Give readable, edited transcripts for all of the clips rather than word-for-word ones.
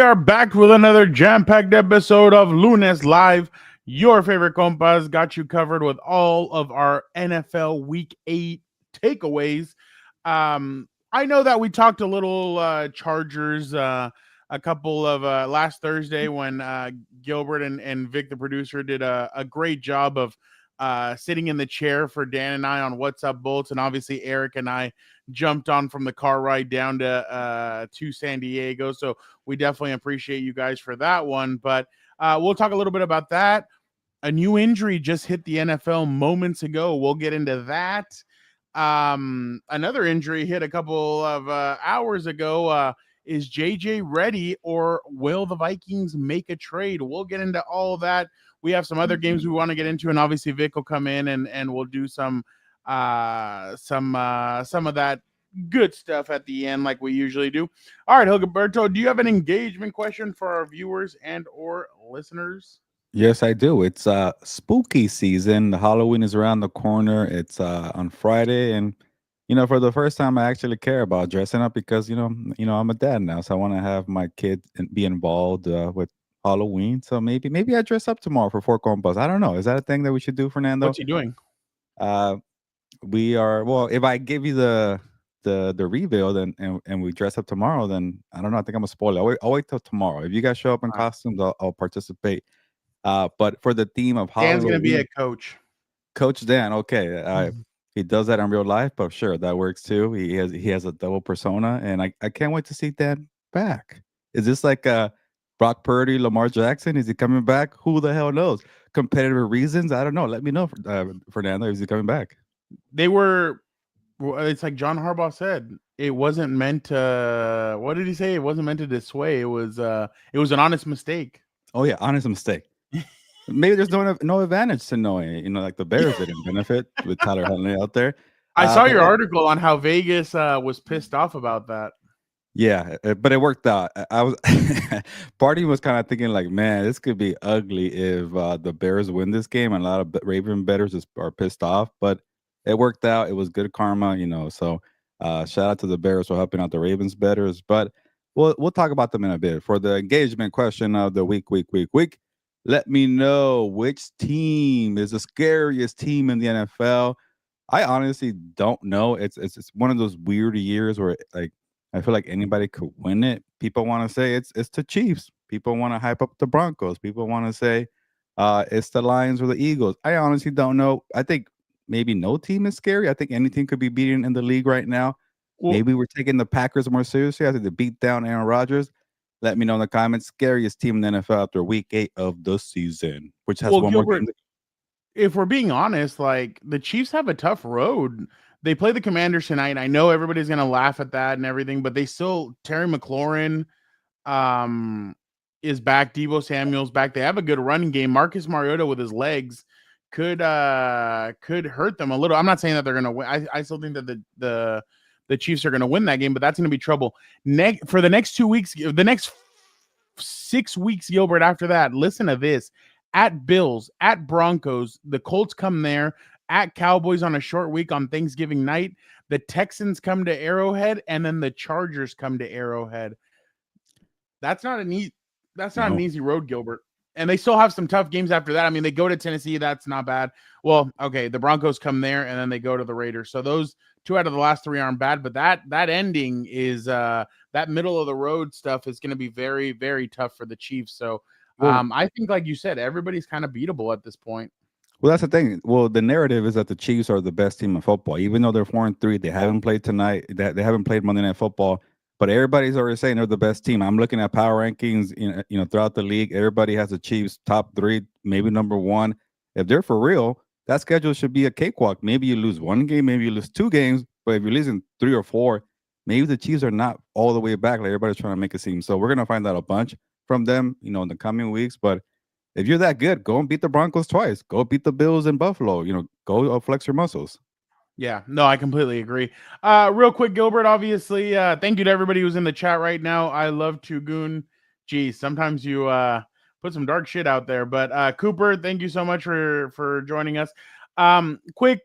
are back with another jam-packed episode of Lunes Live. Your favorite compas got you covered with all of our NFL Week 8 takeaways. I know that we talked a little Chargers a couple of last Thursday when Gilbert and Vic, the producer, did a great job of sitting in the chair for Dan and I on What's Up Bolts, and obviously Eric and I jumped on from the car ride down to San Diego. So we definitely appreciate you guys for that one. But we'll talk a little bit about that. A new injury just hit the NFL moments ago. We'll get into that. Another injury hit a couple of hours ago. Is JJ ready, or will the Vikings make a trade? We'll get into all of that. We have some other games we want to get into, and obviously Vic will come in and we'll do some of that good stuff at the end like we usually do. All right, Gilberto, do you have an engagement question for our viewers and or listeners? Yes, I do. It's spooky season. The Halloween is around the corner. It's on Friday, and for the first time, I actually care about dressing up because I'm a dad now, so I want to have my kid be involved with Halloween. So maybe I dress up tomorrow for four compas. I don't know. Is that a thing that we should do, Fernando? What's he doing? Uh, we are well. If I give you the reveal, then and we dress up tomorrow, then I don't know. I think I'm a spoiler. I'll wait till tomorrow. If you guys show up in costumes, I'll participate. But for the theme of Dan's going to be Halloween, a coach. Coach Dan, okay, he does that in real life, but sure, that works too. He has a double persona, and I can't wait to see Dan back. Is this like Brock Purdy, Lamar Jackson? Is he coming back? Who the hell knows? Competitive reasons? I don't know. Let me know, Fernando. Is he coming back? They were. It's like John Harbaugh said. It wasn't meant to. What did he say? It wasn't meant to dissuade. It was an honest mistake. Oh yeah, honest mistake. Maybe there's no advantage to knowing, like the Bears didn't benefit with Tyler Huntley out there. I saw your article on how Vegas was pissed off about that. Yeah, but it worked out. I was Party was kind of thinking like, man, this could be ugly if the Bears win this game, and a lot of Raven bettors are pissed off. But it worked out. It was good karma, So shout out to the Bears for helping out the Ravens bettors. But we'll talk about them in a bit. For the engagement question of the week. Let me know which team is the scariest team in the NFL. I honestly don't know. It's one of those weird years where like I feel like anybody could win it. People want to say it's the Chiefs. People want to hype up the Broncos. People want to say it's the Lions or the Eagles. I honestly don't know. I think maybe no team is scary. I think any team could be beaten in the league right now. Well, maybe we're taking the Packers more seriously after they beat down Aaron Rodgers. Let me know in the comments. Scariest team in the NFL after week 8 of the season, which has one Gilbert, more game. If we're being honest, like the Chiefs have a tough road. They play the Commanders tonight. I know everybody's gonna laugh at that and everything, but they still Terry McLaurin is back. Deebo Samuel's back. They have a good running game. Marcus Mariota with his legs could hurt them a little. I'm not saying that they're gonna win. I still think that the Chiefs are going to win that game, but that's going to be trouble. For the next 2 weeks, the next 6 weeks, Gilbert, after that, listen to this. At Bills, at Broncos, the Colts come there, at Cowboys on a short week on Thanksgiving night, the Texans come to Arrowhead, and then the Chargers come to Arrowhead. That's not an easy road, Gilbert. And they still have some tough games after that. I mean, they go to Tennessee. That's not bad. Well, okay, the Broncos come there, and then they go to the Raiders. So those 2 out of the last 3 aren't bad. But that ending is that middle of the road stuff is going to be very, very tough for the Chiefs. So I think, like you said, everybody's kind of beatable at this point. Well, that's the thing. Well, the narrative is that the Chiefs are the best team in football. Even though they're 4-3, they haven't played tonight. They haven't played Monday Night Football. But everybody's already saying they're the best team. I'm looking at power rankings, throughout the league. Everybody has the Chiefs top 3, maybe number 1. If they're for real, that schedule should be a cakewalk. Maybe you lose 1 game, maybe you lose 2 games. But if you're losing 3 or 4, maybe the Chiefs are not all the way back like everybody's trying to make it seem. So we're gonna find out a bunch from them, in the coming weeks. But if you're that good, go and beat the Broncos twice. Go beat the Bills in Buffalo. Go flex your muscles. Yeah, no, I completely agree. Real quick, Gilbert, obviously, thank you to everybody who's in the chat right now. I love Tugun. Geez, sometimes you put some dark shit out there. But Cooper, thank you so much for joining us. Quick,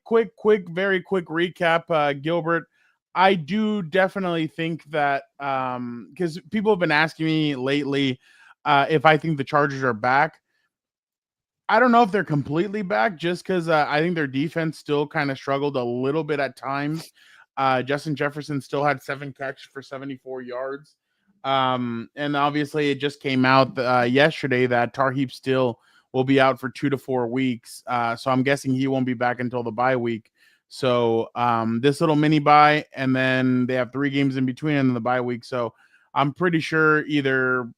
very quick recap. Gilbert, I do definitely think that because people have been asking me lately if I think the Chargers are back. I don't know if they're completely back just because I think their defense still kind of struggled a little bit at times. Justin Jefferson still had 7 catches for 74 yards. And obviously, it just came out yesterday that Tarheep still will be out for 2 to 4 weeks. So I'm guessing he won't be back until the bye week. So this little mini bye, and then they have 3 games in between and the bye week. So I'm pretty sure either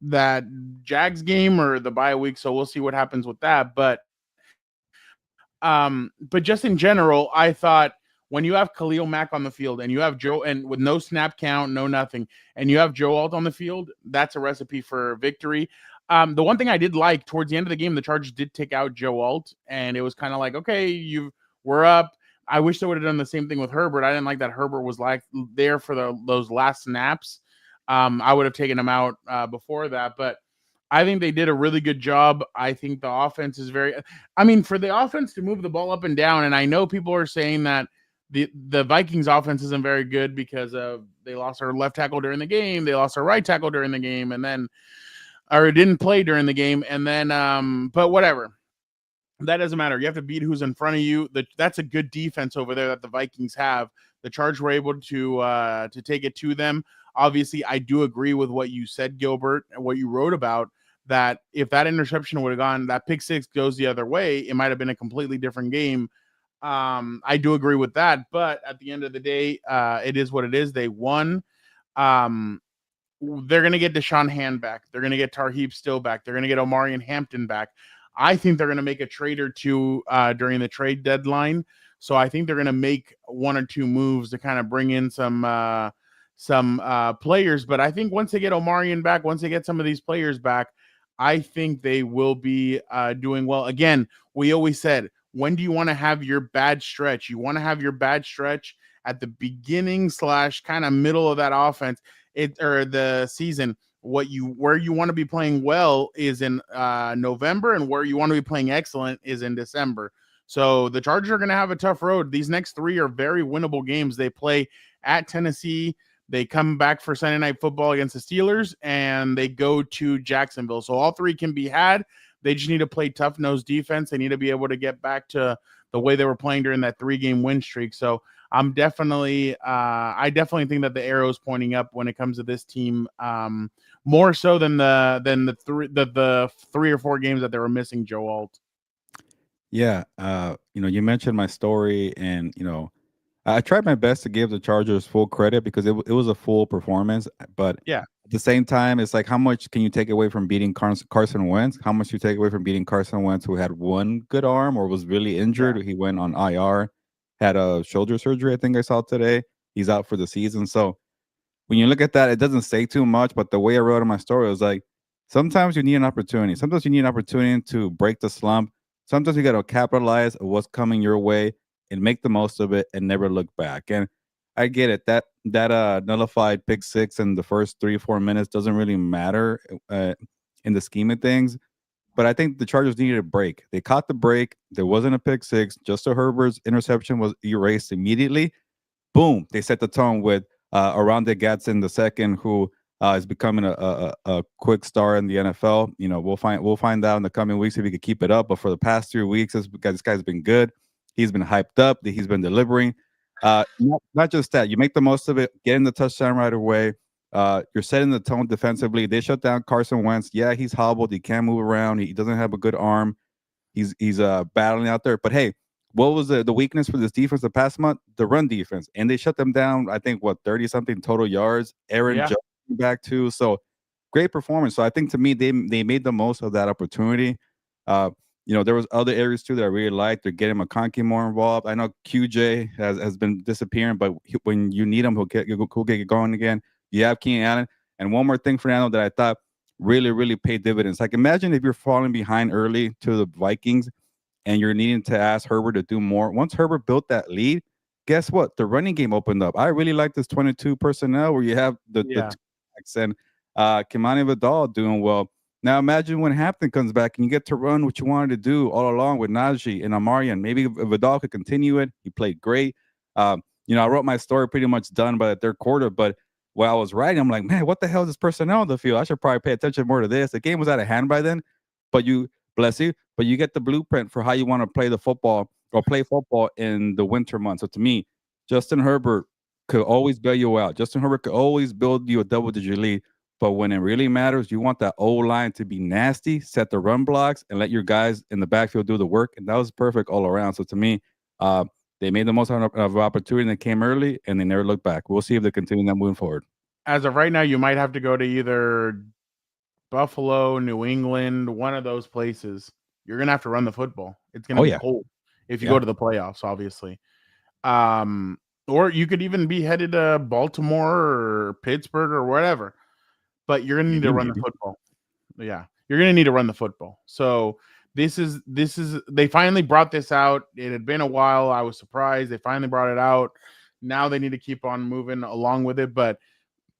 that Jags game or the bye week. So we'll see what happens with that. But just in general, I thought when you have Khalil Mack on the field and you have Joe and with no snap count, no nothing, and you have Joe Alt on the field, that's a recipe for victory. The one thing I did like towards the end of the game, the Chargers did take out Joe Alt, and it was kind of like, okay, we're up. I wish they would have done the same thing with Herbert. I didn't like that Herbert was like there for those last snaps. I would have taken him out before that, but I think they did a really good job. I think the offense is very. I mean, for the offense to move the ball up and down, and I know people are saying that the Vikings offense isn't very good because of they lost their left tackle during the game, they lost their right tackle during the game, and then or didn't play during the game, and then but whatever. That doesn't matter. You have to beat who's in front of you. That's a good defense over there that the Vikings have. The Chargers were able to take it to them. Obviously, I do agree with what you said, Gilbert, and what you wrote about that. If that interception would have gone, that pick six goes the other way, it might have been a completely different game. I do agree with that, but at the end of the day, it is what it is. They won. Um, they're going to get Deshaun Hand back. They're going to get Tarheeb Still back. They're going to get Omari and Hampton back. I think they're going to make a trade or two during the trade deadline. So I think they're going to make 1 or 2 moves to kind of bring in some players. But I think once they get Omarion back, once they get some of these players back, I think they will be doing well. Again, we always said, when do you want to have your bad stretch? You want to have your bad stretch at the beginning / kind of middle of that offense or the season. Where you want to be playing well is in November, and where you want to be playing excellent is in December. So the Chargers are going to have a tough road. These next 3 are very winnable games. They play at Tennessee. They come back for Sunday Night Football against the Steelers, and they go to Jacksonville. So all 3 can be had. They just need to play tough-nosed defense. They need to be able to get back to the way they were playing during that 3-game win streak. So I definitely think that the arrow is pointing up when it comes to this team, more so than the 3 or 4 games that they were missing Joe Alt. Yeah, you mentioned my story, and I tried my best to give the Chargers full credit because it was a full performance. But Yeah, at the same time, it's like, how much can you take away from beating Carson Wentz? How much you take away from beating Carson Wentz, who had one good arm or was really injured? yeah, He went on IR, had a shoulder surgery, I think I saw today. He's out for the season. So when you look at that, it doesn't say too much. But the way I wrote in my story was like, sometimes you need an opportunity. Sometimes you need an opportunity to break the slump. Sometimes you got to capitalize on what's coming your way and make the most of it and never look back. And I get it. That nullified pick six in the first 3 or 4 minutes doesn't really matter in the scheme of things. But I think the Chargers needed a break. They caught the break. There wasn't a pick six. Justin Herbert's interception was erased immediately. Boom! They set the tone with Aranda Gadsden the second, who is becoming a quick star in the NFL. We'll find out in the coming weeks if he could keep it up. But for the past 3 weeks, this guy's been good. He's been hyped up. He's been delivering. Not just that. You make the most of it. Getting the touchdown right away. You're setting the tone defensively. They shut down Carson Wentz. Yeah, he's hobbled. He can't move around. He doesn't have a good arm. He's battling out there. But hey, what was the weakness for this defense the past month? The run defense. And they shut them down, I think, 30-something total yards. Aaron Jones back too. So great performance. So I think to me, they made the most of that opportunity. There was other areas too that I really liked. They're getting McConkey more involved. I know QJ has been disappearing, but when you need him, he'll get going again. You have Keenan Allen. And one more thing, Fernando, that I thought really, really paid dividends. Like, imagine if you're falling behind early to the Vikings and you're needing to ask Herbert to do more. Once Herbert built that lead, guess what? The running game opened up. I really like this 22 personnel where you have the two backs and Kimani Vidal doing well. Now imagine when Hampton comes back and you get to run what you wanted to do all along with Najee and Amarian. Maybe Vidal could continue it. He played great. I wrote my story pretty much done by the third quarter, but while I was writing, I'm like, man, what the hell is this personnel on the field? I should probably pay attention more to this. The game was out of hand by then, but bless you, but you get the blueprint for how you want to play the football or play football in the winter months. So to me, Justin Herbert could always bail you out. Justin Herbert could always build you a double-digit lead. But when it really matters, you want that O-line to be nasty, set the run blocks, and let your guys in the backfield do the work. And that was perfect all around. So to me, they made the most out of opportunity that came early, and they never looked back. We'll see if they continue that moving forward. As of right now, you might have to go to either Buffalo, New England, one of those places. You're going to have to run the football. It's going to be cold if you go to the playoffs, obviously. Or you could even be headed to Baltimore or Pittsburgh or whatever. But you're going to need to run the football. Yeah, you're going to need to run the football. So this is they finally brought this out. It had been a while. I was surprised. They finally brought it out. Now they need to keep on moving along with it. But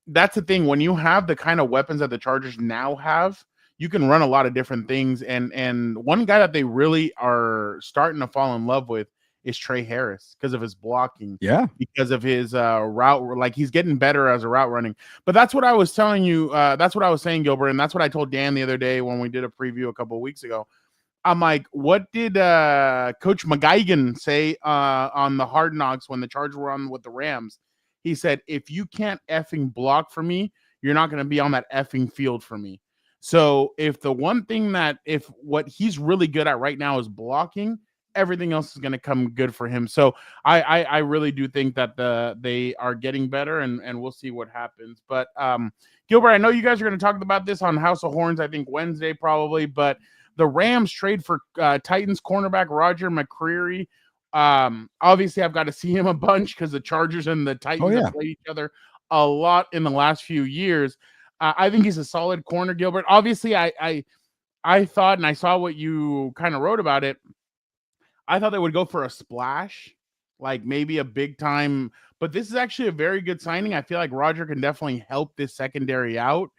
that's the thing. When you have the kind of weapons that the Chargers now have, you can run a lot of different things. And one guy that they really are starting to fall in love with is Trey Harris because of his blocking. Yeah. Because of his route. Like he's getting better as a route running. But that's what I was telling you. That's what I was saying, Gilbert. And that's what I told Dan the other day when we did a preview a couple of weeks ago. I'm like, what did Coach McGuigan say on the Hard Knocks when the Chargers were on with the Rams? He said, if you can't effing block for me, you're not going to be on that effing field for me. So if the one thing if what he's really good at right now is blocking, everything else is going to come good for him. So I really do think that they are getting better, and we'll see what happens. But Gilbert, I know you guys are going to talk about this on House of Horns, I think Wednesday probably, but the Rams trade for Titans cornerback Roger McCreary. Obviously, I've got to see him a bunch because the Chargers and the Titans have played each other a lot in the last few years. I think he's a solid corner, Gilbert. Obviously, I thought, and I saw what you kind of wrote about it, I thought they would go for a splash, like maybe a big time. But this is actually a very good signing. I feel like Roger can definitely help this secondary out.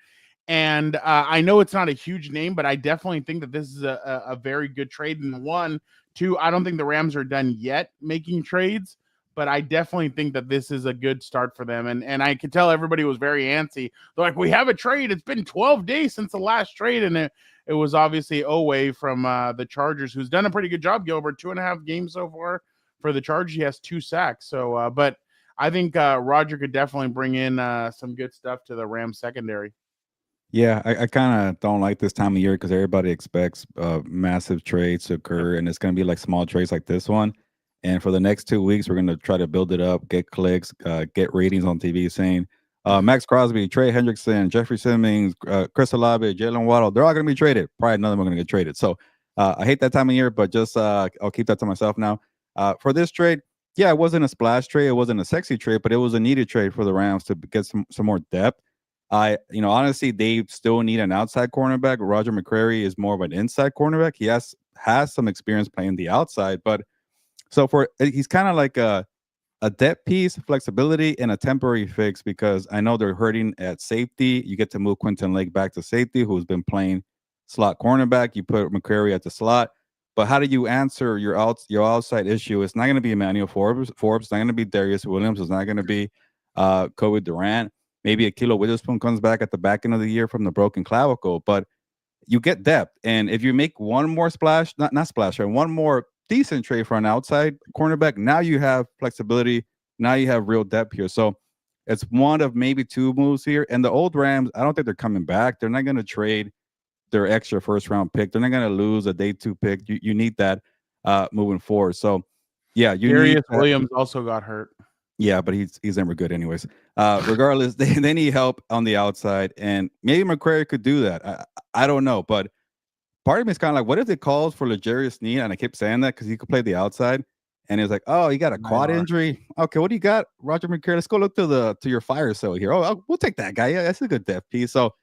And I know it's not a huge name, but I definitely think that this is a very good trade. And one, two, I don't think the Rams are done yet making trades, but I definitely think that this is a good start for them. And I could tell everybody was very antsy. They're like, we have a trade. It's been 12 days since the last trade. And it was obviously Oweh from the Chargers, who's done a pretty good job, Gilbert. 2.5 games so far for the Chargers. He has 2 sacks. So, but I think Roger could definitely bring in some good stuff to the Rams secondary. Yeah, I kind of don't like this time of year because everybody expects massive trades to occur, and it's going to be like small trades like this one. And for the next 2 weeks, we're going to try to build it up, get clicks, get ratings on TV saying Max Crosby, Trey Hendrickson, Jeffrey Simmons, Chris Olave, Jalen Waddle, they're all going to be traded. Probably none of them are going to get traded. So I hate that time of year, but just I'll keep that to myself now. For this trade, yeah, it wasn't a splash trade. It wasn't a sexy trade, but it was a needed trade for the Rams to get some more depth. Honestly, they still need an outside cornerback. Roger McCreary is more of an inside cornerback. He has some experience playing the outside, but so he's kind of like a depth piece, flexibility, and a temporary fix because I know they're hurting at safety. You get to move Quentin Lake back to safety, who's been playing slot cornerback. You put McCreary at the slot, but how do you answer your outside issue? It's not going to be Emmanuel Forbes. It's not going to be Darius Williams. It's not going to be Kobe Durant. Maybe Akilo Witherspoon comes back at the back end of the year from the broken clavicle, but you get depth. And if you make one more splash, not splash, right, one more decent trade for an outside cornerback, now you have flexibility. Now you have real depth here. So it's one of maybe 2 moves here. And the old Rams, I don't think they're coming back. They're not going to trade their extra first-round pick. They're not going to lose a day 2 pick. You need that moving forward. So, yeah. Darius Williams also got hurt. Yeah, but he's never good anyways. Regardless, they need help on the outside, and maybe McCreary could do that. I don't know, but part of me is kind of like, what if they calls for L'Jarius Sneed? And I keep saying that because he could play the outside, and it's like, oh, you got a quad injury. Okay, what do you got, Roger McCreary? Let's go look to your fire sale here. Oh, we'll take that guy. Yeah, that's a good depth piece. So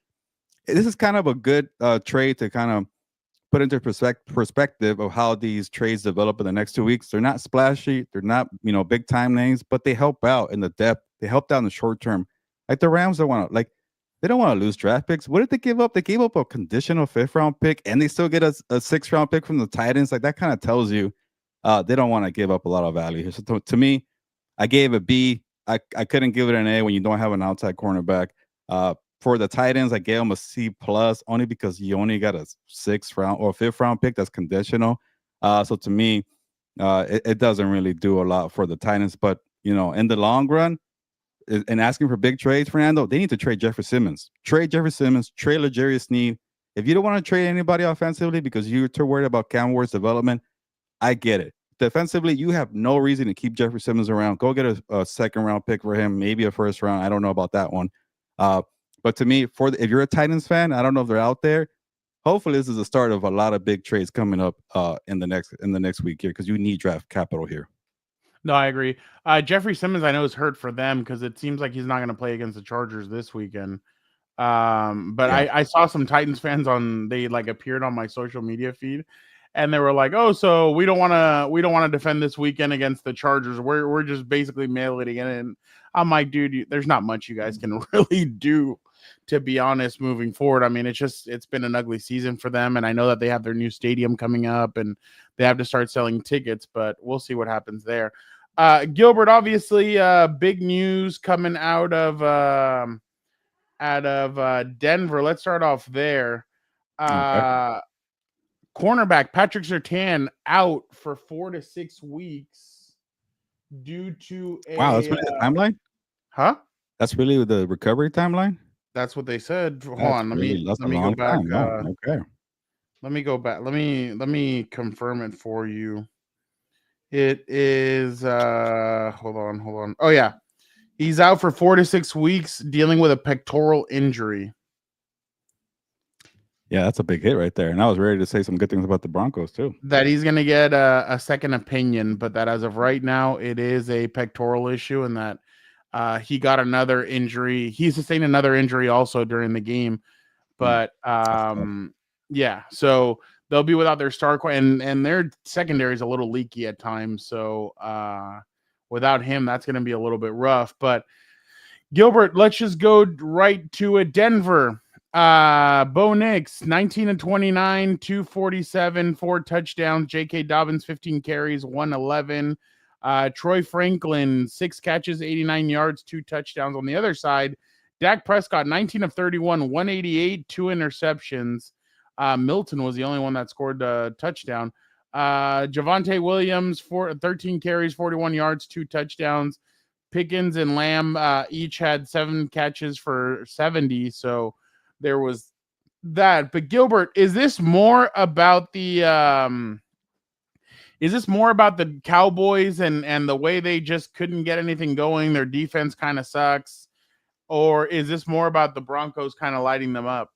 this is kind of a good trade to kind of put into perspective of how these trades develop in the next 2 weeks. They're not splashy. They're not, big time names, but they help out in the depth. They help out in the short term. Like the Rams don't want to, they don't want to lose draft picks. What did they give up? They gave up a conditional 5th round pick, and they still get a 6th round pick from the Titans. Like that kind of tells you they don't want to give up a lot of value here. So to me, I gave a B. I couldn't give it an A when you don't have an outside cornerback. For the tight ends, I gave them a C plus only because you only got a 6th round or 5th round pick that's conditional. So to me, it doesn't really do a lot for the Titans. But in the long run, and asking for big trades, Fernando, they need to trade Jeffrey Simmons. Trade Jeffrey Simmons. Trade L'Jarius Sneed. If you don't want to trade anybody offensively because you're too worried about Cam Ward's development, I get it. Defensively, you have no reason to keep Jeffrey Simmons around. Go get a 2nd-round pick for him, maybe a 1st round. I don't know about that one. But to me, if you're a Titans fan, I don't know if they're out there. Hopefully, this is the start of a lot of big trades coming up in the next week here because you need draft capital here. No, I agree. Jeffrey Simmons, I know, is hurt for them because it seems like he's not going to play against the Chargers this weekend. But Yeah. I saw some Titans fans they like appeared on my social media feed, and they were like, "Oh, so we don't want to defend this weekend against the Chargers. We're just basically mailing it in." And I'm like, dude, there's not much you guys can really do, to be honest, moving forward. I mean, it's been an ugly season for them, and I know that they have their new stadium coming up, and they have to start selling tickets, but we'll see what happens there. Gilbert, obviously, big news coming out of Denver. Let's start off there. Okay. Cornerback Patrick Surtain out for 4 to 6 weeks due to Wow, that's really the timeline? Huh? That's really the recovery timeline? That's what they said. Hold That's on, let me a go long back. time. Wow. Okay. Let me go back. Let me confirm it for you. It is hold on. Oh yeah. He's out for 4 to 6 weeks dealing with a pectoral injury. Yeah, that's a big hit right there. And I was ready to say some good things about the Broncos too. That he's going to get a second opinion, but that as of right now, it is a pectoral issue, and that he got another injury. He sustained another injury also during the game, but yeah. So they'll be without their star, and their secondary is a little leaky at times. So without him, that's going to be a little bit rough. But Gilbert, let's just go right to it. Denver. Bo Nix, 19 and 29, 247, 4 touchdowns. J.K. Dobbins, 15 carries, 111. Troy Franklin, 6 catches, 89 yards, 2 touchdowns. On the other side, Dak Prescott, 19 of 31, 188, 2 interceptions. Milton was the only one that scored a touchdown. Javonte Williams, 13 carries, 41 yards, 2 touchdowns. Pickens and Lamb each had 7 catches for 70. So there was that. But Gilbert, is this more about the Cowboys and the way they just couldn't get anything going? Their defense kind of sucks. Or is this more about the Broncos kind of lighting them up?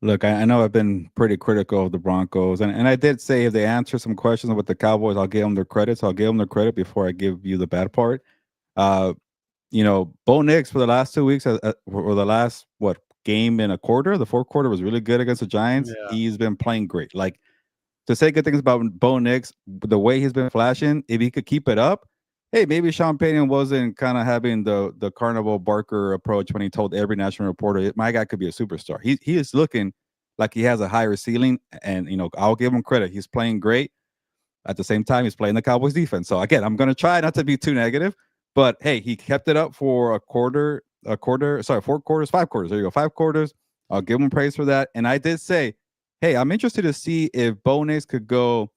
Look, I know I've been pretty critical of the Broncos, and I did say if they answer some questions with the Cowboys, I'll give them their credit. So I'll give them their credit before I give you the bad part. Bo Nix for the last 2 weeks, or the last game in a quarter, the 4th quarter was really good against the Giants. Yeah. He's been playing great. Like, to say good things about Bo Nix, the way he's been flashing, if he could keep it up, hey, maybe Sean Payton wasn't kind of having the Carnival Barker approach when he told every national reporter, my guy could be a superstar. He is looking like he has a higher ceiling, and I'll give him credit. He's playing great. At the same time, he's playing the Cowboys defense. So again, I'm going to try not to be too negative, but hey, he kept it up for 4 quarters, 5 quarters. There you go, 5 quarters. I'll give him praise for that. And I did say, hey, I'm interested to see if Bo Nix could go,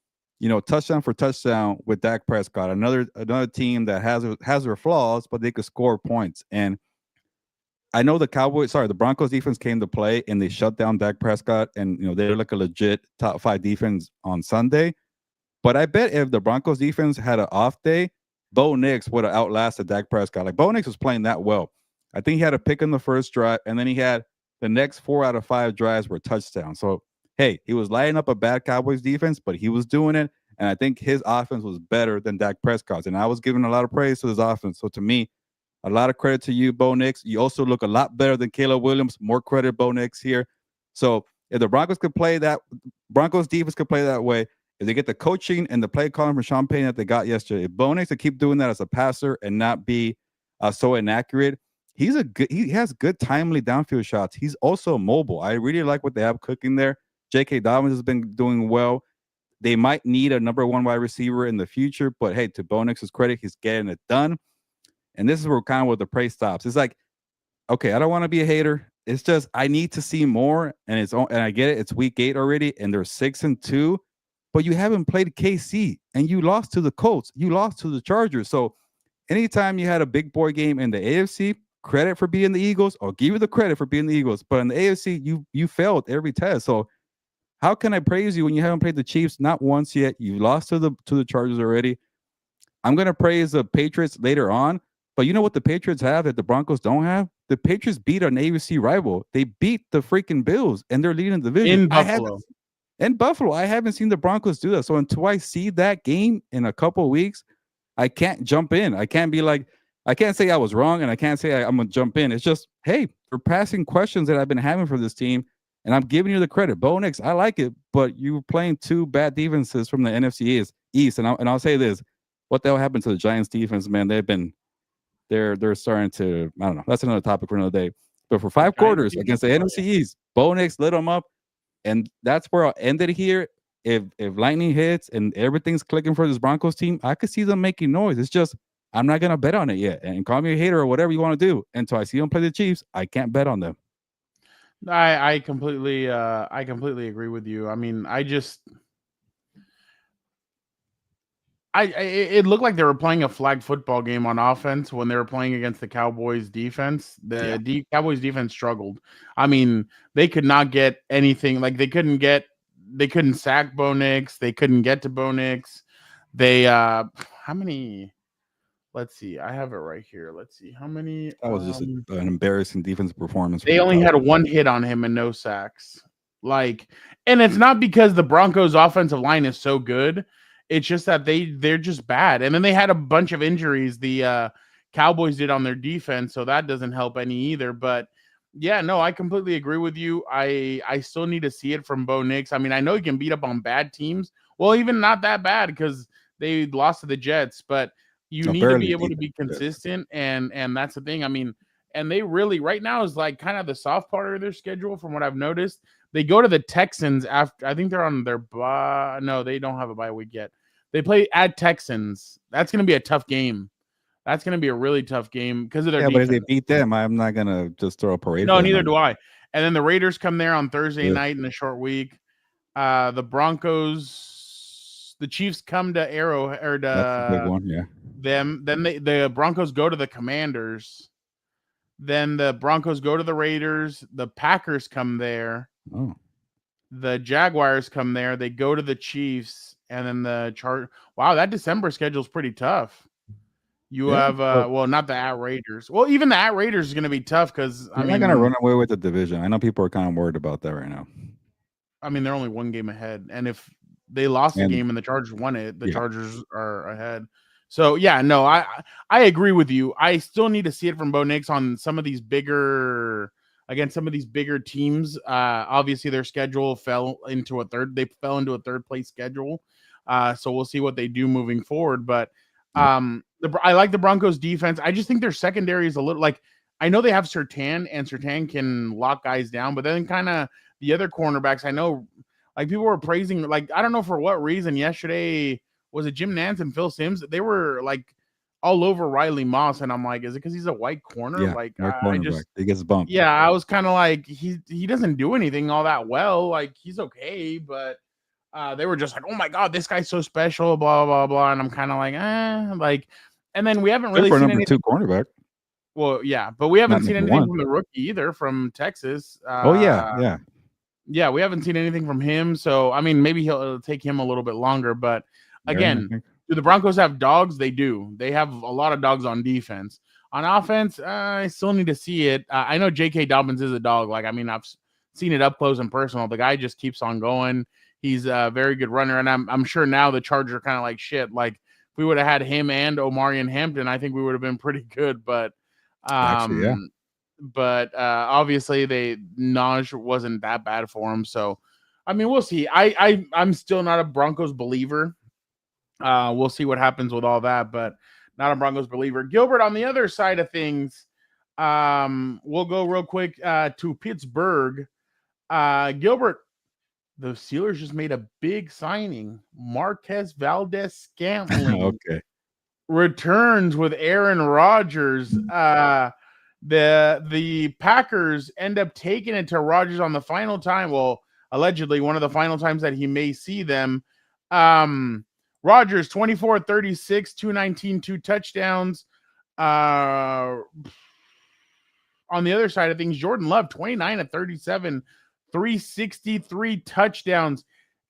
touchdown for touchdown with Dak Prescott, another team that has their flaws, but they could score points. And I know the Broncos defense came to play and they shut down Dak Prescott, and they're like a legit top 5 defense on Sunday. But I bet if the Broncos defense had an off day, Bo Nix would have outlasted Dak Prescott. Like, Bo Nix was playing that well. I think he had a pick in the first drive, and then he had the next 4 out of 5 drives were touchdowns. So, hey, he was lighting up a bad Cowboys defense, but he was doing it. And I think his offense was better than Dak Prescott's. And I was giving a lot of praise to his offense. So to me, a lot of credit to you, Bo Nix. You also look a lot better than Caleb Williams. More credit, Bo Nix here. So if the Broncos defense could play that way, if they get the coaching and the play calling from Sean Payton that they got yesterday, if Bo Nix to keep doing that as a passer and not be so inaccurate, he has good timely downfield shots. He's also mobile. I really like what they have cooking there. J.K. Dobbins has been doing well. They might need a number one wide receiver in the future, but hey, to Bo Nix's credit, he's getting it done. And this is where kind of where the praise stops. It's like, okay, I don't want to be a hater. It's just I need to see more, and and I get it. It's week 8 already, and they're 6-2, but you haven't played KC, and you lost to the Colts, you lost to the Chargers. So anytime you had a big boy game in the AFC, credit for being the Eagles. I'll give you the credit for being the Eagles, but in the AFC, you failed every test. So how can I praise you when you haven't played the Chiefs not once yet? You lost to the Chargers already. I'm gonna praise the Patriots later on, but you know what the Patriots have that the Broncos don't have? The Patriots beat an AFC rival. They beat the freaking Bills, and they're leading the division. In Buffalo. In Buffalo, I haven't seen the Broncos do that. So until I see that game in a couple of weeks, I can't jump in. I can't be like, I can't say I was wrong, and I can't say I'm gonna jump in. It's just, hey, we're passing questions that I've been having for this team, and I'm giving you the credit. Bo Nix, I like it, but you were playing 2 bad defenses from the NFC East. And I'll say this: what the hell happened to the Giants defense, man? They're starting to, I don't know. That's another topic for another day. But for 5 quarters against the NFC East, Bo Nix lit them up, and that's where I'll end it here. If lightning hits and everything's clicking for this Broncos team, I could see them making noise. It's just I'm not gonna bet on it yet. And call me a hater or whatever you want to do. Until I see them play the Chiefs, I can't bet on them. I completely agree with you. I mean, it looked like they were playing a flag football game on offense when they were playing against the Cowboys defense. Cowboys defense struggled. I mean, they could not get anything. Like they couldn't sack Bo Nix. They couldn't get to Bo Nix. They how many? Let's see. I have it right here. Let's see how many. That was just an embarrassing defensive performance. They only had 1 hit on him and no sacks. And it's not because the Broncos' offensive line is so good. It's just that they're just bad. And then they had a bunch of injuries. The Cowboys did on their defense, so that doesn't help any either. But yeah, no, I completely agree with you. I still need to see it from Bo Nix. I mean, I know he can beat up on bad teams. Well, even not that bad because they lost to the Jets, but you need to be able to be consistent, and that's the thing. I mean, and they really right now is like kind of the soft part of their schedule from what I've noticed. They go to the Texans after. I think they're on their bye. No, they don't have a bye week yet. They play at Texans. That's going to be a tough game. That's going to be a really tough game because of their defense. But if they beat them, I'm not going to just throw a parade. No, neither do I. And then the Raiders come there on Thursday night in the short week. The Broncos, the Chiefs come to Arrow or to that's a big one, yeah. Then the Broncos go to the Commanders. Then the Broncos go to the Raiders. The Packers come there. Oh. The Jaguars come there. They go to the Chiefs, and then the Wow, that December schedule is pretty tough. You have not the at Raiders. Well, even the at Raiders is going to be tough because I'm not going to run away with the division. I know people are kind of worried about that right now. I mean, they're only 1 game ahead, and if they lost the game and the Chargers won it, the Chargers are ahead. So yeah, no, I agree with you. I still need to see it from Bo Nix on some of these bigger teams. Obviously their schedule fell into a third place schedule. So we'll see what they do moving forward. But I like the Broncos defense. I just think their secondary is a little like, I know they have Surtain, and Surtain can lock guys down, but then kind of the other cornerbacks, I know like people were praising, like, I don't know for what reason yesterday. Was it Jim Nance and Phil Simms? They were like all over Riley Moss, and I'm like, is it because he's a white corner? Yeah, like he gets bumped. Yeah, I was kind of like, he doesn't do anything all that well. Like he's okay, but they were just like, oh my god, this guy's so special, blah blah blah, and I'm kind of like, and then we haven't really seen number 2 cornerback. Well, yeah, but we haven't seen anything from the rookie either from Texas. Yeah, we haven't seen anything from him. So I mean, maybe it'll take him a little bit longer, but. Again, do the Broncos have dogs? They do. They have a lot of dogs on defense. On offense, I still need to see it. I know J.K. Dobbins is a dog. Like, I mean, I've seen it up close and personal. The guy just keeps on going. He's a very good runner, and I'm sure now the Chargers are kind of like shit. Like, if we would have had him and Omarion Hampton, I think we would have been pretty good. But, actually, yeah. But obviously, Naj wasn't that bad for him. So, I mean, we'll see. I'm still not a Broncos believer. We'll see what happens with all that, but not a Broncos believer. Gilbert, on the other side of things, we'll go real quick to Pittsburgh. Gilbert, the Steelers just made a big signing. Marquez Valdez-Scantling Okay. returns with Aaron Rodgers. The Packers end up taking it to Rodgers on the final time. Well, allegedly one of the final times that he may see them. Rodgers 24-36, 219, 2 touchdowns. On the other side of things, Jordan Love 29-37, 363 touchdowns.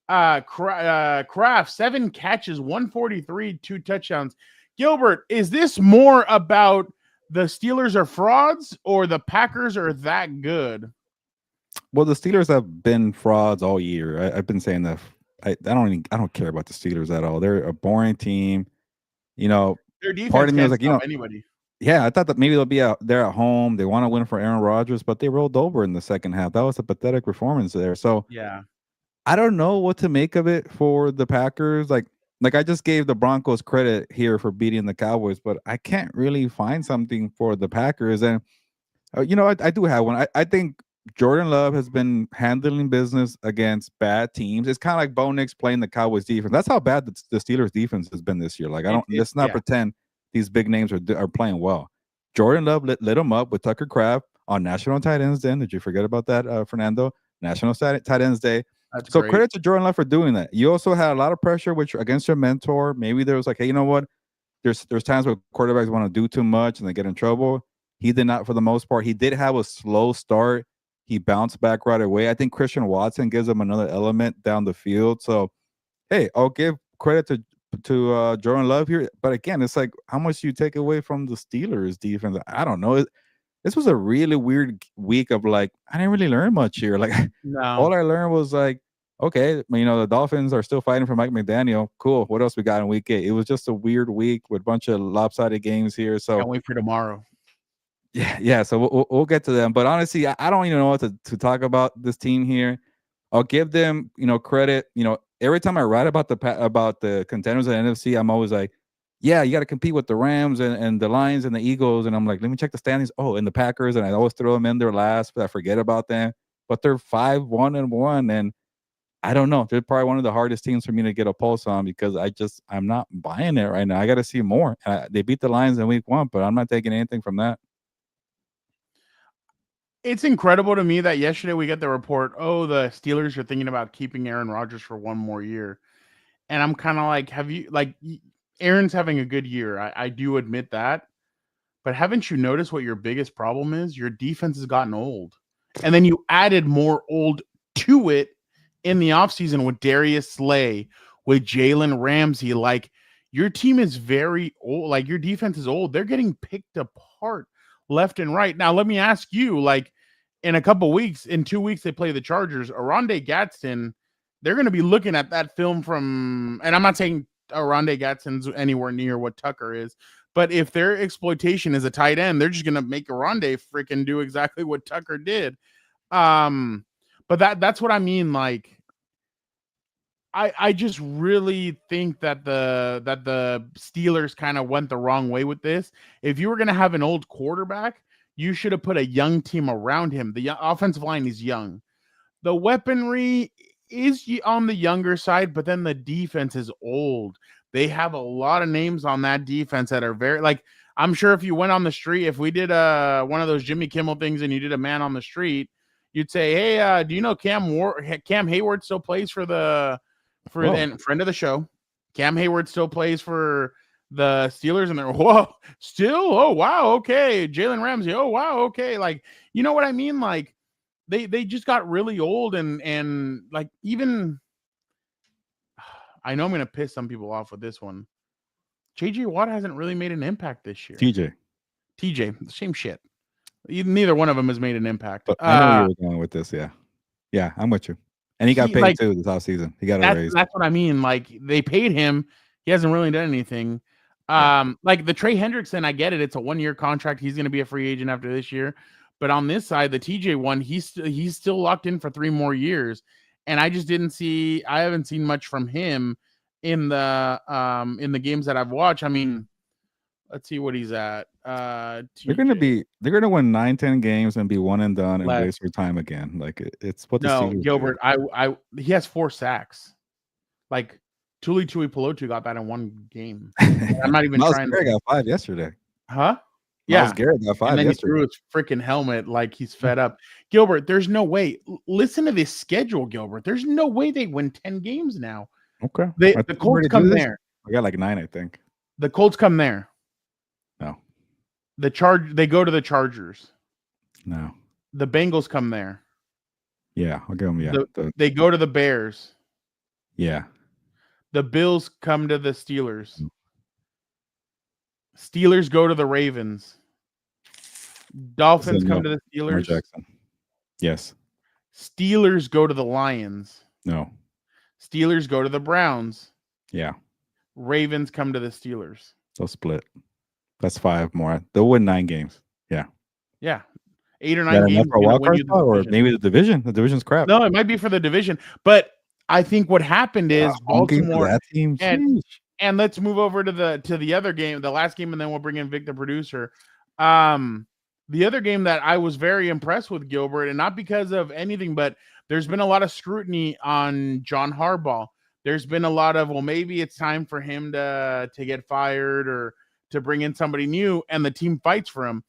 Kraft 7 catches, 143, 2 touchdowns. Gilbert, is this more about the Steelers are frauds or the Packers are that good? Well, the Steelers have been frauds all year. I've been saying that. I don't care about the Steelers at all. They're a boring team. You know, Their defense part of me was can't like, stop anybody. yeah, I thought that maybe they'll be out there at home. They want to win for Aaron Rodgers, but they rolled over in the second half. That was a pathetic performance there. So Yeah. I don't know what to make of it for the Packers. Like I just gave the Broncos credit here for beating the Cowboys, but I can't really find something for the Packers. And I do have one. I think Jordan Love has been handling business against bad teams. It's kind of like Bo Nix playing the Cowboys defense. That's how bad the Steelers defense has been this year. Like let's not pretend these big names are playing well. Jordan Love lit them up with Tucker Kraft on National Tight Ends Day. Did you forget about that, Fernando? National Tight Ends Day. That's so great. Credit to Jordan Love for doing that. You also had a lot of pressure against your mentor. Maybe there was like, hey, you know what? There's times where quarterbacks want to do too much and they get in trouble. He did not for the most part. He did have a slow start. He bounced back right away. I think Christian Watson gives him another element down the field. So, hey, I'll give credit to Jordan Love here. But again, it's like how much do you take away from the Steelers defense? I don't know. This was a really weird week of like, I didn't really learn much here. Like, all I learned was like, okay, the Dolphins are still fighting for Mike McDaniel. Cool. What else we got in week 8? It was just a weird week with a bunch of lopsided games here. So can't wait for tomorrow. Yeah. So we'll get to them. But honestly, I don't even know what to talk about this team here. I'll give them, credit. Every time I write about the contenders of the NFC, I'm always like, yeah, you got to compete with the Rams and the Lions and the Eagles. And I'm like, let me check the standings. Oh, and the Packers. And I always throw them in there last, but I forget about them. But they're 5-1-1. And I don't know. They're probably one of the hardest teams for me to get a pulse on because I'm not buying it right now. I got to see more. They beat the Lions in week 1, but I'm not taking anything from that. It's incredible to me that yesterday we get the report, the Steelers are thinking about keeping Aaron Rodgers for one more year. And I'm kind of like, Aaron's having a good year. I do admit that. But haven't you noticed what your biggest problem is? Your defense has gotten old. And then you added more old to it in the offseason with Darius Slay, with Jalen Ramsey. Like, your team is very old. Like, your defense is old. They're getting picked apart left and right. Now, let me ask you, like, in 2 weeks, they play the Chargers. Oronde Gadsden, they're going to be looking at that film from, and I'm not saying Oronde Gadsden's anywhere near what Tucker is, but if their exploitation is a tight end, they're just going to make Oronde freaking do exactly what Tucker did. But that's what I mean. Like, I just really think that the Steelers kind of went the wrong way with this. If you were going to have an old quarterback, you should have put a young team around him. The offensive line is young. The weaponry is on the younger side, but then the defense is old. They have a lot of names on that defense that are very, like, I'm sure if you went on the street, if we did one of those Jimmy Kimmel things and you did a man on the street, you'd say, hey, do you know Cam Hayward still plays for and friend of the show, Cam Hayward still plays for the Steelers, and they're still, oh wow, okay. Jalen Ramsey, oh wow, okay. Like, you know what I mean? Like, they just got really old and like, even I know I'm gonna piss some people off with this one. JJ Watt hasn't really made an impact this year. TJ, same shit. Neither one of them has made an impact. But I know where you're going with this. Yeah, I'm with you. And he got paid too this offseason. He got a raise. That's what I mean. Like, they paid him. He hasn't really done anything. Like the Trey Hendrickson, I get it. It's a 1-year contract. He's going to be a free agent after this year. But on this side, the TJ one, he's still locked in for 3 more years. And I just I haven't seen much from him in the games that I've watched. I mean, Let's see what he's at. They're gonna TJ be they're gonna win 9, 10 games and be one and done and left. waste their time again. Like it's what the No, Steelers do. Gilbert. He has 4 sacks. Like Tuli Pelotu got that in one game. I'm not even Miles trying Garrett to. got 5 yesterday. Huh? Miles Yeah. Garrett got And 5 then he yesterday. threw his freaking helmet like he's fed up. Gilbert, there's no way. Listen to this schedule, Gilbert. There's no way they win 10 games now. Okay. The Colts come there. I got like 9, I think. The Colts come there. No. They go to the Chargers. No. The Bengals come there. Yeah, I'll give them. Yeah. They go to the Bears. Yeah. The Bills come to the Steelers. Steelers go to the Ravens. Dolphins come to the Steelers. Jackson. Yes. Steelers go to the Lions. No. Steelers go to the Browns. Yeah. Ravens come to the Steelers. They'll split. That's 5 more. They'll win 9 games. Yeah. Yeah. 8 or 9 games. For a wild card spot, or maybe the division. The division's crap. No, it might be for the division. But I think what happened is Baltimore that team. And let's move over to the other game, the last game, and then we'll bring in Vic, the producer. The other game that I was very impressed with, Gilbert, and not because of anything, but there's been a lot of scrutiny on John Harbaugh. There's been a lot of, well, maybe it's time for him to get fired or to bring in somebody new, and the team fights for him.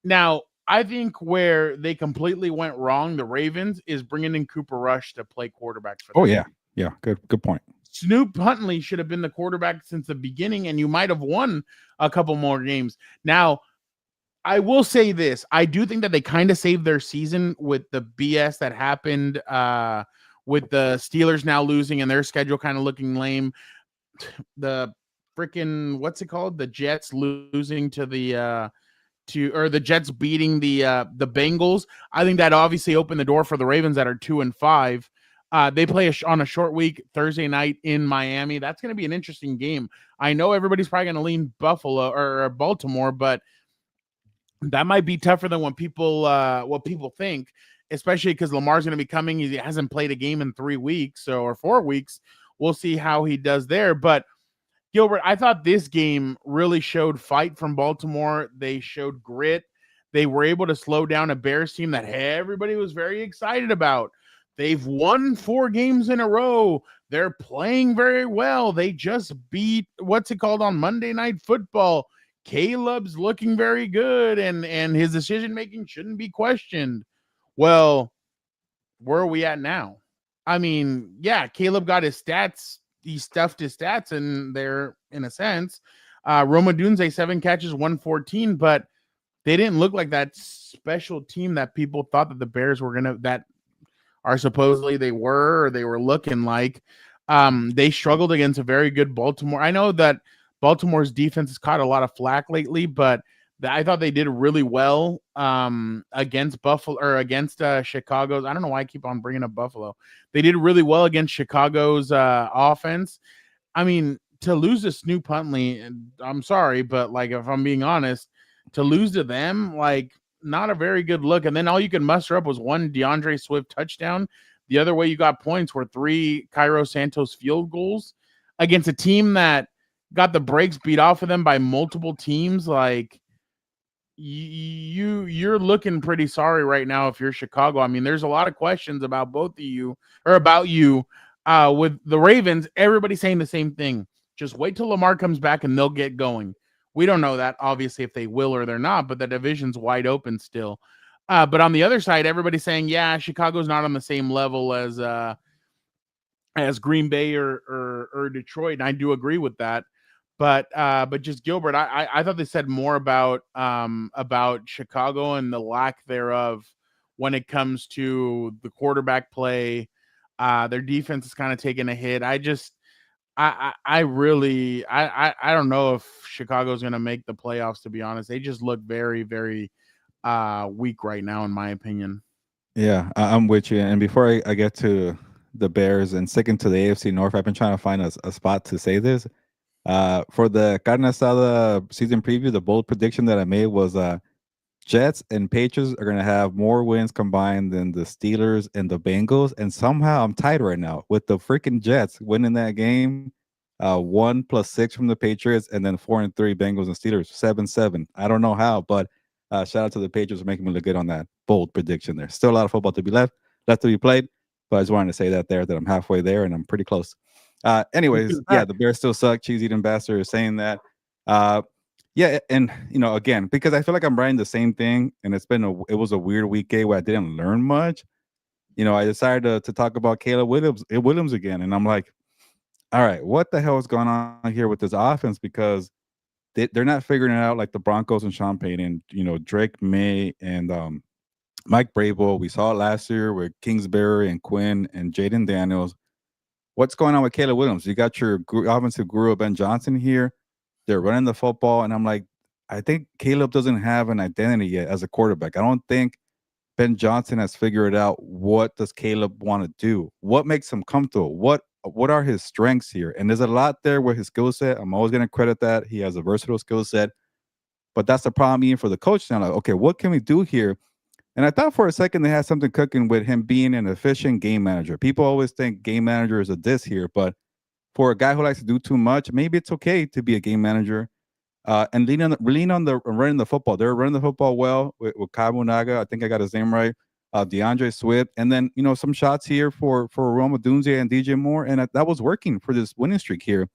Now, I think where they completely went wrong, the Ravens, is bringing in Cooper Rush to play quarterback for them. Oh, yeah. Yeah, good point. Snoop Huntley should have been the quarterback since the beginning, and you might have won a couple more games. Now, I will say this. I do think that they kind of saved their season with the BS that happened with the Steelers now losing and their schedule kind of looking lame. The freaking, what's it called? The Jets losing to the Jets beating the Bengals. I think that obviously opened the door for the Ravens that are 2-5. They play on a short week Thursday night in Miami. That's going to be an interesting game. I know everybody's probably going to lean Buffalo or Baltimore, but that might be tougher than what people think, especially because Lamar's going to be coming. He hasn't played a game in 3 weeks or 4 weeks. We'll see how he does there. But Gilbert, I thought this game really showed fight from Baltimore. They showed grit. They were able to slow down a Bears team that everybody was very excited about. They've won 4 games in a row. They're playing very well. They just beat, what's it called on Monday Night Football? Caleb's looking very good, and his decision-making shouldn't be questioned. Well, where are we at now? I mean, yeah, Caleb got his stats. He stuffed his stats in there, in a sense. Roma Dunze, 7 catches, 114, but they didn't look like that special team that people thought that the Bears were that are supposedly they were looking like. They struggled against a very good Baltimore. I know that Baltimore's defense has caught a lot of flack lately, but I thought they did really well against Buffalo or against Chicago's. I don't know why I keep on bringing up Buffalo. They did really well against Chicago's offense. I mean, to lose to Snoop Huntley, I'm sorry, but like if I'm being honest, to lose to them, like not a very good look. And then all you could muster up was 1 DeAndre Swift touchdown. The other way you got points were 3 Cairo Santos field goals against a team that got the brakes beat off of them by multiple teams. Like you're looking pretty sorry right now if you're Chicago. I mean, there's a lot of questions about both of you or about you with the Ravens. Everybody's saying the same thing. Just wait till Lamar comes back and they'll get going. We don't know that obviously if they will or they're not, but the division's wide open still. But on the other side, everybody's saying, yeah, Chicago's not on the same level as Green Bay or Detroit. And I do agree with that. But just Gilbert, I thought they said more about Chicago and the lack thereof when it comes to the quarterback play. Their defense is kind of taking a hit. I don't know if Chicago's going to make the playoffs, to be honest. They just look very, very weak right now, in my opinion. Yeah, I'm with you. And before I get to the Bears and sticking to the AFC North, I've been trying to find a spot to say this. For the Carne Asada season preview, the bold prediction that I made was Jets and Patriots are going to have more wins combined than the Steelers and the Bengals. And somehow I'm tied right now with the freaking Jets winning that game. 1 plus 6 from the Patriots, and then 4-3 Bengals and Steelers, 7-7. I don't know how, but shout out to the Patriots for making me look good on that bold prediction there. Still a lot of football to be left to be played, but I just wanted to say that I'm halfway there and I'm pretty close. Anyways, yeah, the Bears still suck. Cheese eating bastard is saying that. Yeah, and again, because I feel like I'm writing the same thing, and it was a weird week where I didn't learn much. I decided to talk about Caleb Williams again, and I'm like, all right, what the hell is going on here with this offense? Because they're not figuring it out like the Broncos and Sean Payton, Drake May and Mike Brable. We saw it last year with Kingsbury and Quinn and Jaden Daniels. What's going on with Caleb Williams? You got your offensive guru Ben Johnson here. They're running the football, and I'm like, I think Caleb doesn't have an identity yet as a quarterback. I don't think Ben Johnson has figured out what does Caleb want to do. What makes him comfortable? What are his strengths here? And there's a lot there with his skill set. I'm always going to credit that. He has a versatile skill set. But that's the problem even for the coach now. Like, okay, what can we do here? And I thought for a second they had something cooking with him being an efficient game manager. People always think game manager is a diss here, but for a guy who likes to do too much, maybe it's okay to be a game manager and lean on the running the football. They're running the football well with Kyle Naga. I think I got his name right. DeAndre Swift, and then some shots here for Roma Dunze and DJ Moore, and that was working for this winning streak here.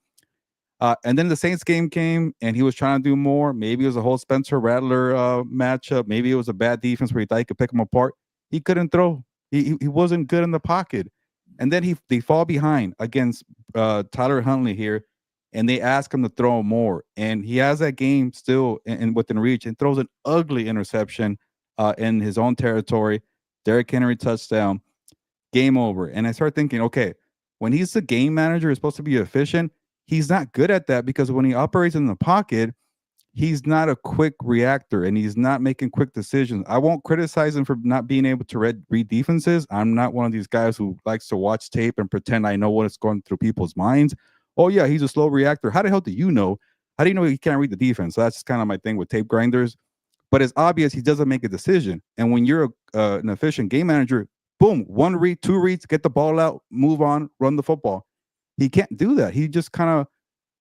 And then the Saints game came, and he was trying to do more. Maybe it was a whole Spencer Rattler matchup. Maybe it was a bad defense where he thought he could pick him apart. He couldn't throw. He wasn't good in the pocket. And then they fall behind against Tyler Huntley here, and they ask him to throw more. And he has that game still within reach and throws an ugly interception in his own territory. Derrick Henry touchdown. Game over. And I start thinking, okay, when he's the game manager, he's supposed to be efficient. He's not good at that because when he operates in the pocket, he's not a quick reactor and he's not making quick decisions. I won't criticize him for not being able to read defenses. I'm not one of these guys who likes to watch tape and pretend I know what's going through people's minds. Oh, yeah, he's a slow reactor. How the hell do you know? How do you know he can't read the defense? So that's just kind of my thing with tape grinders. But it's obvious he doesn't make a decision. And when you're an efficient game manager, boom, 1 read, 2 reads, get the ball out, move on, run the football. He can't do that. He just kind of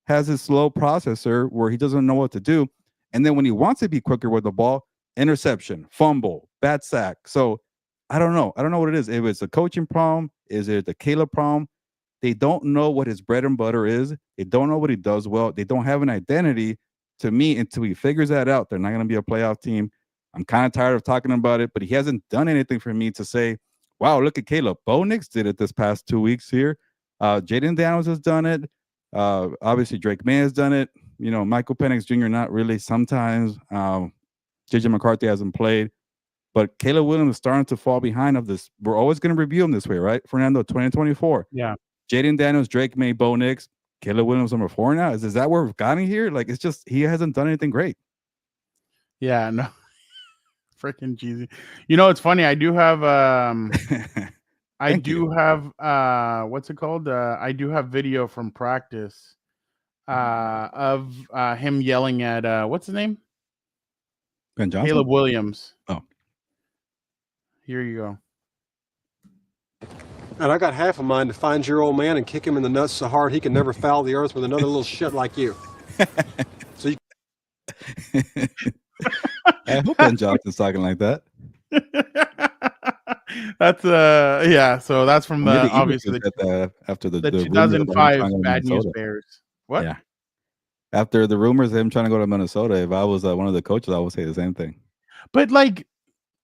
has his slow processor where he doesn't know what to do. And then when he wants to be quicker with the ball, interception, fumble, bad sack. So I don't know. I don't know what it is. If it's a coaching problem, is it the Caleb problem? They don't know what his bread and butter is. They don't know what he does well. They don't have an identity. To me, until he figures that out, they're not going to be a playoff team. I'm kind of tired of talking about it, but he hasn't done anything for me to say, wow, look at Caleb. Bo Nix did it this past 2 weeks here. Jaden Daniels has done it. Obviously, Drake May has done it. Michael Penix Jr. not really sometimes. JJ McCarthy hasn't played. But Caleb Williams is starting to fall behind of this. We're always going to review him this way, right? Fernando, 2024. Yeah. Jaden Daniels, Drake May, Bo Nix. Caleb Williams number 4 now. Is that where we've gotten here? Like, it's just he hasn't done anything great. Yeah, no. Freaking cheesy. It's funny. I do have what's it called? I do have video from practice of him yelling at what's his name? Ben Johnson? Caleb Williams. Oh. Here you go. And I got half a mind to find your old man and kick him in the nuts so hard he can never foul the earth with another little shit like you. So I hope Ben Johnson's talking like that. That's yeah. So that's from the obviously after the 2005 Bad News Bears. What? Yeah. After the rumors of him trying to go to Minnesota, if I was one of the coaches, I would say the same thing. But like,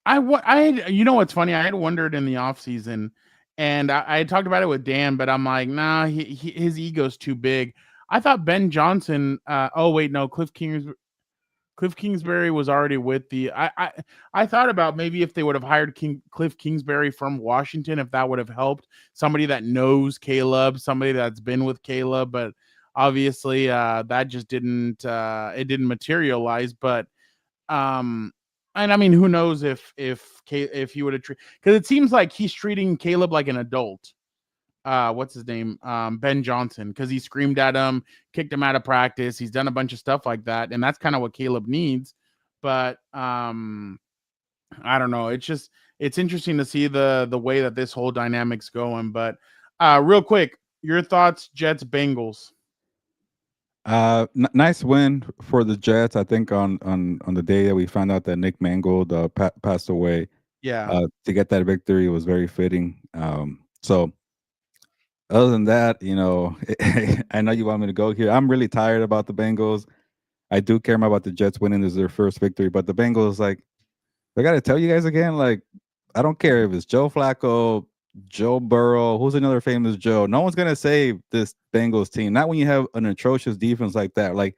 I you know what's funny? I had wondered in the offseason, and I had talked about it with Dan, but I'm like, nah, his ego's too big. I thought Ben Johnson. Oh wait, no, Cliff Kingsbury was already with the. I thought about maybe if they would have hired Cliff Kingsbury from Washington, if that would have helped somebody that knows Caleb, somebody that's been with Caleb, but obviously that just didn't materialize. But and I mean, who knows if he would have because it seems like he's treating Caleb like an adult. What's his name? Ben Johnson, because he screamed at him, kicked him out of practice. He's done a bunch of stuff like that, and that's kind of what Caleb needs. But I don't know. It's interesting to see the way that this whole dynamic's going. But real quick, your thoughts, Jets, Bengals. Nice win for the Jets. I think on the day that we found out that Nick Mangold passed away, Yeah. to get that victory was very fitting. So other than that, I know you want me to go here. I'm really tired about the Bengals. I do care more about the Jets winning as their first victory, but the Bengals, like, I got to tell you guys again, like, I don't care if it's Joe Flacco, Joe Burrow, who's another famous Joe. No one's gonna save this Bengals team. Not when you have an atrocious defense like that. Like,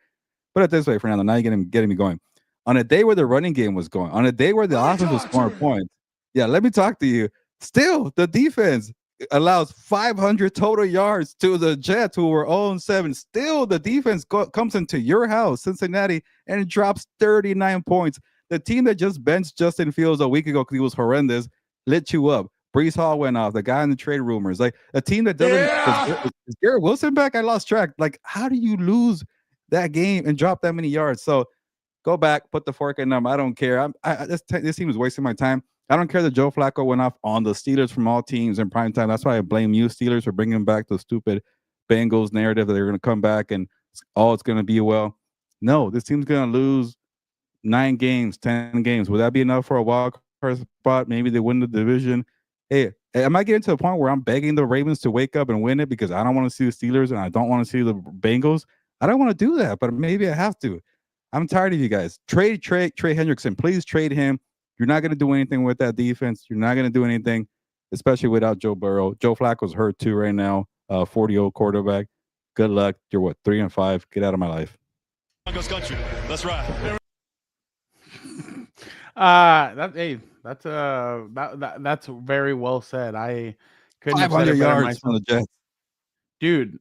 put it this way, Fernando. Now you're getting me going. On a day where the running game was going, on a day where the offense was scoring points. Yeah, let me talk to you. Still, the defense allows 500 total yards to the Jets, who were 0-7. Still, the defense comes into your house, Cincinnati, and drops 39 points. The team that just benched Justin Fields a week ago because he was horrendous lit you up. Brees Hall went off. The guy in the trade rumors. Like, a team that doesn't. Is Garrett Wilson back? I lost track. Like, how do you lose that game and drop that many yards? So go back, put the fork in them. I don't care. This team is wasting my time. I don't care that Joe Flacco went off on the Steelers from all teams in prime time. That's why I blame you, Steelers, for bringing back the stupid Bengals narrative that they're going to come back and it's going to be well. No, this team's going to lose 9 games, 10 games. Would that be enough for a wild card spot? Maybe they win the division. Hey, am I getting to a point where I'm begging the Ravens to wake up and win it because I don't want to see the Steelers and I don't want to see the Bengals? I don't want to do that, but maybe I have to. I'm tired of you guys. Trade Trey Hendrickson. Please trade him. You're not going to do anything with that defense. You're not going to do anything, especially without Joe Burrow. Joe Flacco's hurt too right now. 40-year-old quarterback. Good luck. You're what, 3-5? Get out of my life. Broncos country. That's right. That's very well said. I couldn't have 500 said it better yards myself. from the Jets. Dude,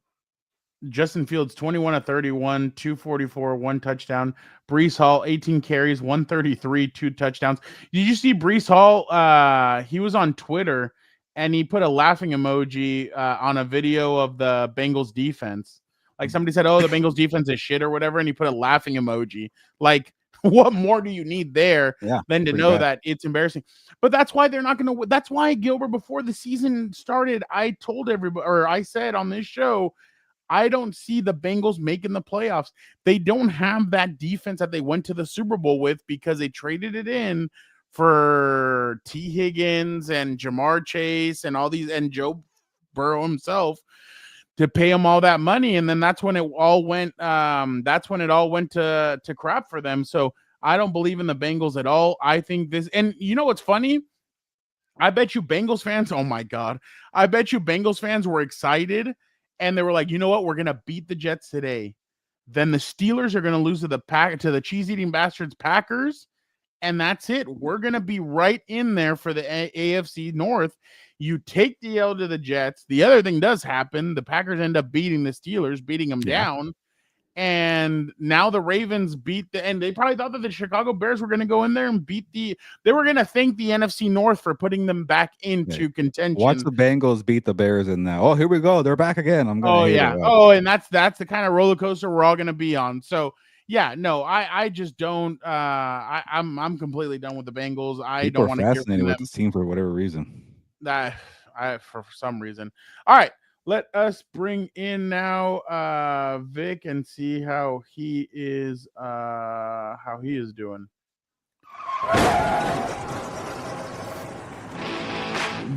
Justin Fields 21 of 31, 244, 1 touchdown. Brees Hall 18 carries, 133, 2 touchdowns. Did you see Brees Hall? He was on Twitter and he put a laughing emoji on a video of the Bengals defense. Like, somebody said, "Oh, the Bengals defense is shit" or whatever, and he put a laughing emoji. Like, what more do you need there than to know that it's embarrassing? But that's why they're not going to. That's why, Gilbert, before the season started, I told everybody, or I said on this show, I don't see the Bengals making the playoffs. They don't have that defense that they went to the Super Bowl with because they traded it in for T. Higgins and Jamar Chase and all these, and Joe Burrow himself, to pay them all that money. And then that's when it all went to crap for them. So I don't believe in the Bengals at all. I think this, and you know what's funny? I bet you Bengals fans, oh my God, I bet you Bengals fans were excited and they were like, you know what? We're going to beat the Jets today. Then the Steelers are going to lose to the cheese-eating bastards Packers. And that's it. We're going to be right in there for the AFC North. You take the L to the Jets. The other thing does happen. The Packers end up beating the Steelers, beating them down. And now the Ravens and they probably thought that the Chicago Bears were going to go in there and they were going to thank the NFC North for putting them back into contention. Watch the Bengals beat the Bears in that. Oh, here we go. They're back again. I'm going to hate it. Oh, and that's the kind of roller coaster we're all going to be on. So, yeah, no, I just don't. I'm completely done with the Bengals. I don't want to hear from them. With this team for whatever reason. For some reason. All right, let us bring in now Vic and see how he is doing.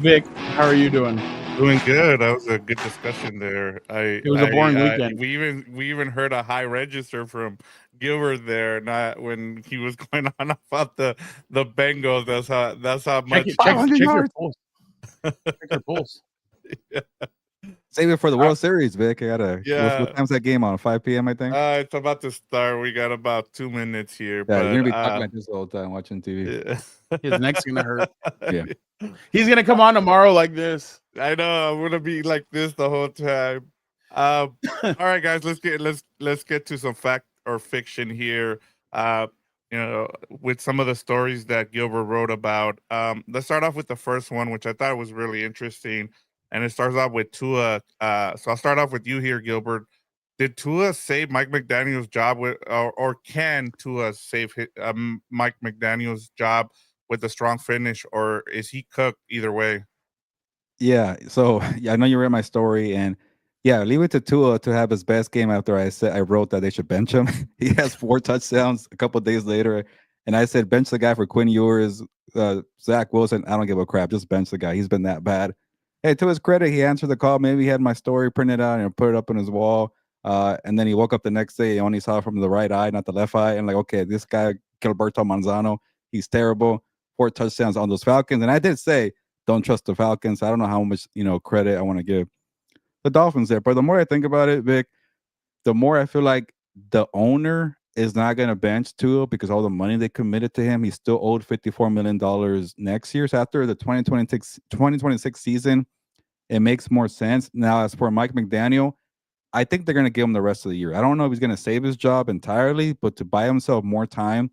Vic, how are you doing? Doing good. That was a good discussion there. It was a boring weekend. We even heard a high register from Gilbert there, not when he was going on about the Bengals. That's how much. Check your pulse. Check your pulse. Yeah. Save it for the World Series, Vic. I gotta. Yeah. What time's that game on? 5 p.m. I think. It's about to start. We got about 2 minutes here. Yeah, but, you're gonna be talking like this the whole time watching TV. Yeah. His neck's gonna hurt. Yeah. He's gonna come on tomorrow like this. I know. I'm gonna be like this the whole time. All right, guys. Let's get to some fact or fiction here. With some of the stories that Gilbert wrote about. Let's start off with the first one, which I thought was really interesting. And it starts off with Tua. So I'll start off with you here, Gilbert. Did Tua save Mike McDaniel's job or can Tua save Mike McDaniel's job with a strong finish, or is he cooked either way? Yeah. So I know you read my story, and Yeah, leave it to Tua to have his best game after I wrote that they should bench him. He has 4 touchdowns a couple days later. And I said bench the guy for Quinn Ewers, Zach Wilson. I don't give a crap. Just bench the guy. He's been that bad. Hey, to his credit, he answered the call. Maybe he had my story printed out and put it up on his wall. And then he woke up the next day and only saw it from the right eye, not the left eye. And like, okay, this guy, Gilberto Manzano, he's terrible. 4 touchdowns on those Falcons. And I did say, don't trust the Falcons. I don't know how much, credit I want to give the Dolphins there. But the more I think about it, Vic, the more I feel like the owner is not going to bench Tua because all the money they committed to him. He's still owed $54 million next year. So after the 2026 season, it makes more sense. Now, as for Mike McDaniel, I think they're going to give him the rest of the year. I don't know if he's going to save his job entirely, but to buy himself more time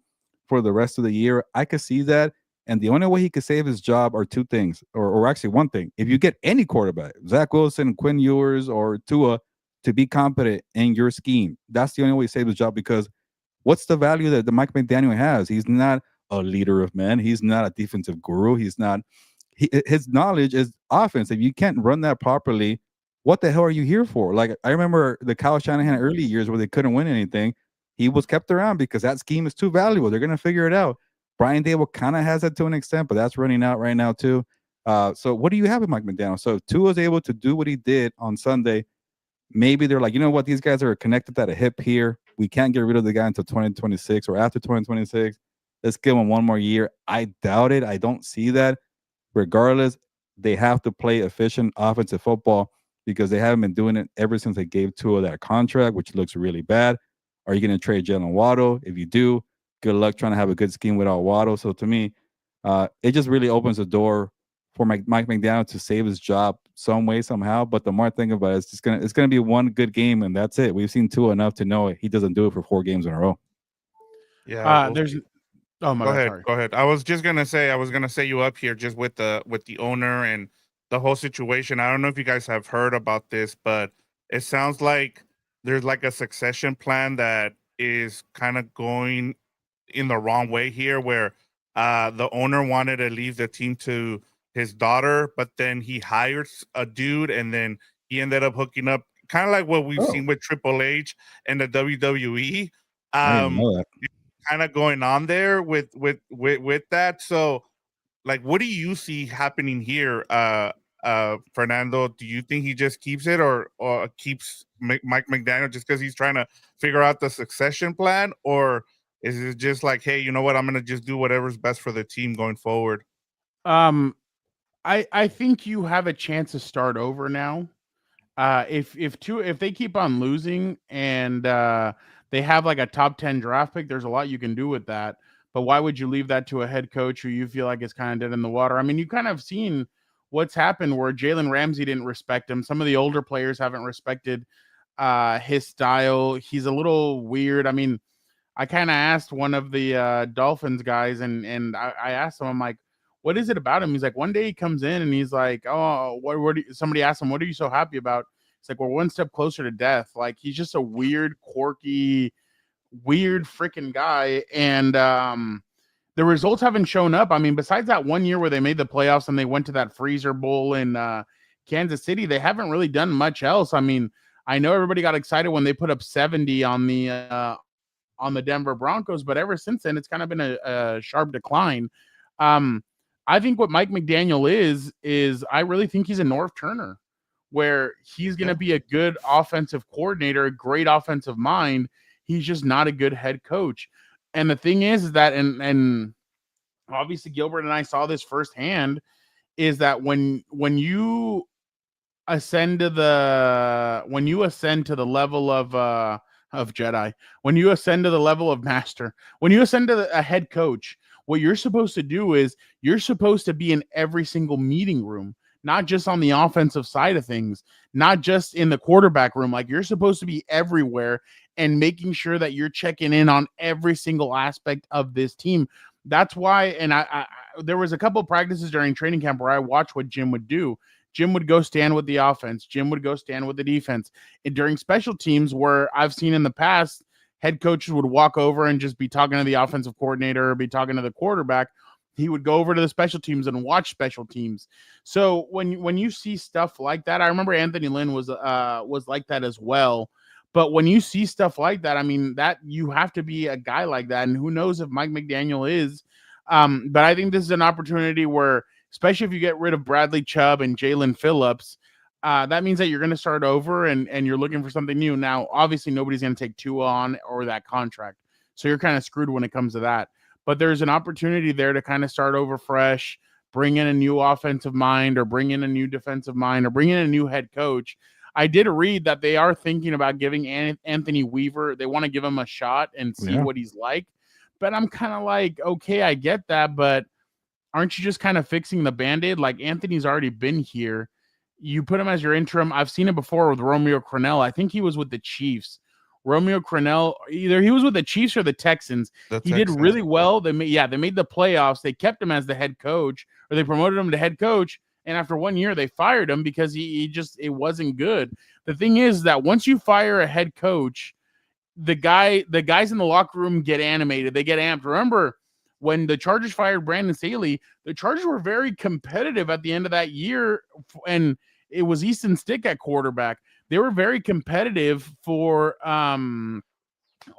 for the rest of the year, I could see that. And the only way he could save his job are 2 things, or actually 1 thing. If you get any quarterback, Zach Wilson, Quinn Ewers, or Tua, to be competent in your scheme, that's the only way to save his job. Because what's the value that the Mike McDaniel has? He's not a leader of men. He's not a defensive guru. He's not. His knowledge is offense. If you can't run that properly, what the hell are you here for? Like, I remember the Kyle Shanahan early years where they couldn't win anything. He was kept around because that scheme is too valuable. They're going to figure it out. Brian Dable kind of has that to an extent, but that's running out right now too. So what do you have with Mike McDaniel? So if Tua was able to do what he did on Sunday, maybe they're like, you know what? These guys are connected at a hip here. We can't get rid of the guy until 2026 or after 2026. Let's give him 1 more year. I doubt it. I don't see that. Regardless, they have to play efficient offensive football because they haven't been doing it ever since they gave Tua that contract, which looks really bad. Are you going to trade Jalen Waddle? If you do, good luck trying to have a good scheme without Waddle. So to me, it just really opens the door for Mike McDaniel to save his job some way, somehow. But the more I think about it, it's gonna be 1 good game, and that's it. We've seen Tua enough to know it. He doesn't do it for 4 games in a row. Yeah. There's oh my Go God, ahead. sorry. Go ahead. I was gonna say you up here just with the owner and the whole situation. I don't know if you guys have heard about this, but it sounds like there's like a succession plan that is kind of going in the wrong way here, where the owner wanted to leave the team to his daughter, but then he hires a dude, and then he ended up hooking up, kind of like what we've seen with Triple H and the WWE. I didn't know that. Kind of going on there with that. So, like, what do you see happening here, Fernando? Do you think he just keeps it, or keeps Mike McDaniel just because he's trying to figure out the succession plan, or is it just like, hey, you know what? I'm gonna just do whatever's best for the team going forward. I think you have a chance to start over now. If they keep on losing and they have like a top 10 draft pick, there's a lot you can do with that. But why would you leave that to a head coach who you feel like is kind of dead in the water? I mean, you kind of seen what's happened where Jalen Ramsey didn't respect him. Some of the older players haven't respected his style. He's a little weird. I mean, I kind of asked one of the Dolphins guys, and I asked him, I'm like, what is it about him? He's like, one day he comes in and he's like, oh, somebody asked him, what are you so happy about? It's like, we're 1 step closer to death. Like, he's just a weird, quirky, weird freaking guy. And the results haven't shown up. I mean, besides that 1 year where they made the playoffs and they went to that Freezer Bowl in Kansas City, they haven't really done much else. I mean, I know everybody got excited when they put up 70 on the Denver Broncos, but ever since then, it's kind of been a sharp decline. I think what Mike McDaniel is I really think he's a Norv Turner, where he's going to be a good offensive coordinator, a great offensive mind. He's just not a good head coach. And the thing is that, and obviously Gilbert and I saw this firsthand, is that when you ascend to the level of Jedi, when you ascend to the level of master, when you ascend to a head coach, what you're supposed to do is you're supposed to be in every single meeting room, not just on the offensive side of things, not just in the quarterback room. Like, you're supposed to be everywhere and making sure that you're checking in on every single aspect of this team. That's why, and I there was a couple of practices during training camp where I watched what Jim would do. Jim would go stand with the offense. Jim would go stand with the defense. And during special teams, where I've seen in the past, head coaches would walk over and just be talking to the offensive coordinator or be talking to the quarterback. He would go over to the special teams and watch special teams. So when you see stuff like that, I remember Anthony Lynn was like that as well. But when you see stuff like that, I mean, that you have to be a guy like that. And who knows if Mike McDaniel is. But I think this is an opportunity where, especially if you get rid of Bradley Chubb and Jalen Phillips, that means that you're going to start over and you're looking for something new. Now, obviously, nobody's going to take Tua on or that contract. So you're kind of screwed when it comes to that. But there's an opportunity there to kind of start over fresh, bring in a new offensive mind or bring in a new defensive mind or bring in a new head coach. I did read that they are thinking about giving Anthony Weaver. They want to give him a shot and see what he's like. But I'm kind of like, okay, I get that. But aren't you just kind of fixing the Band-Aid? Like, Anthony's already been here. You put him as your interim. I've seen it before with Romeo Crennel. I think he was with the Chiefs. Romeo Crennel, either he was with the Chiefs or the Texans. He did really well. They made the playoffs. They kept him as the head coach, or they promoted him to head coach. And after 1 year, they fired him because it wasn't good. The thing is that once you fire a head coach, the guys in the locker room get animated. They get amped. Remember when the Chargers fired Brandon Staley, the Chargers were very competitive at the end of that year, and it was Easton Stick at quarterback. They were very competitive for oh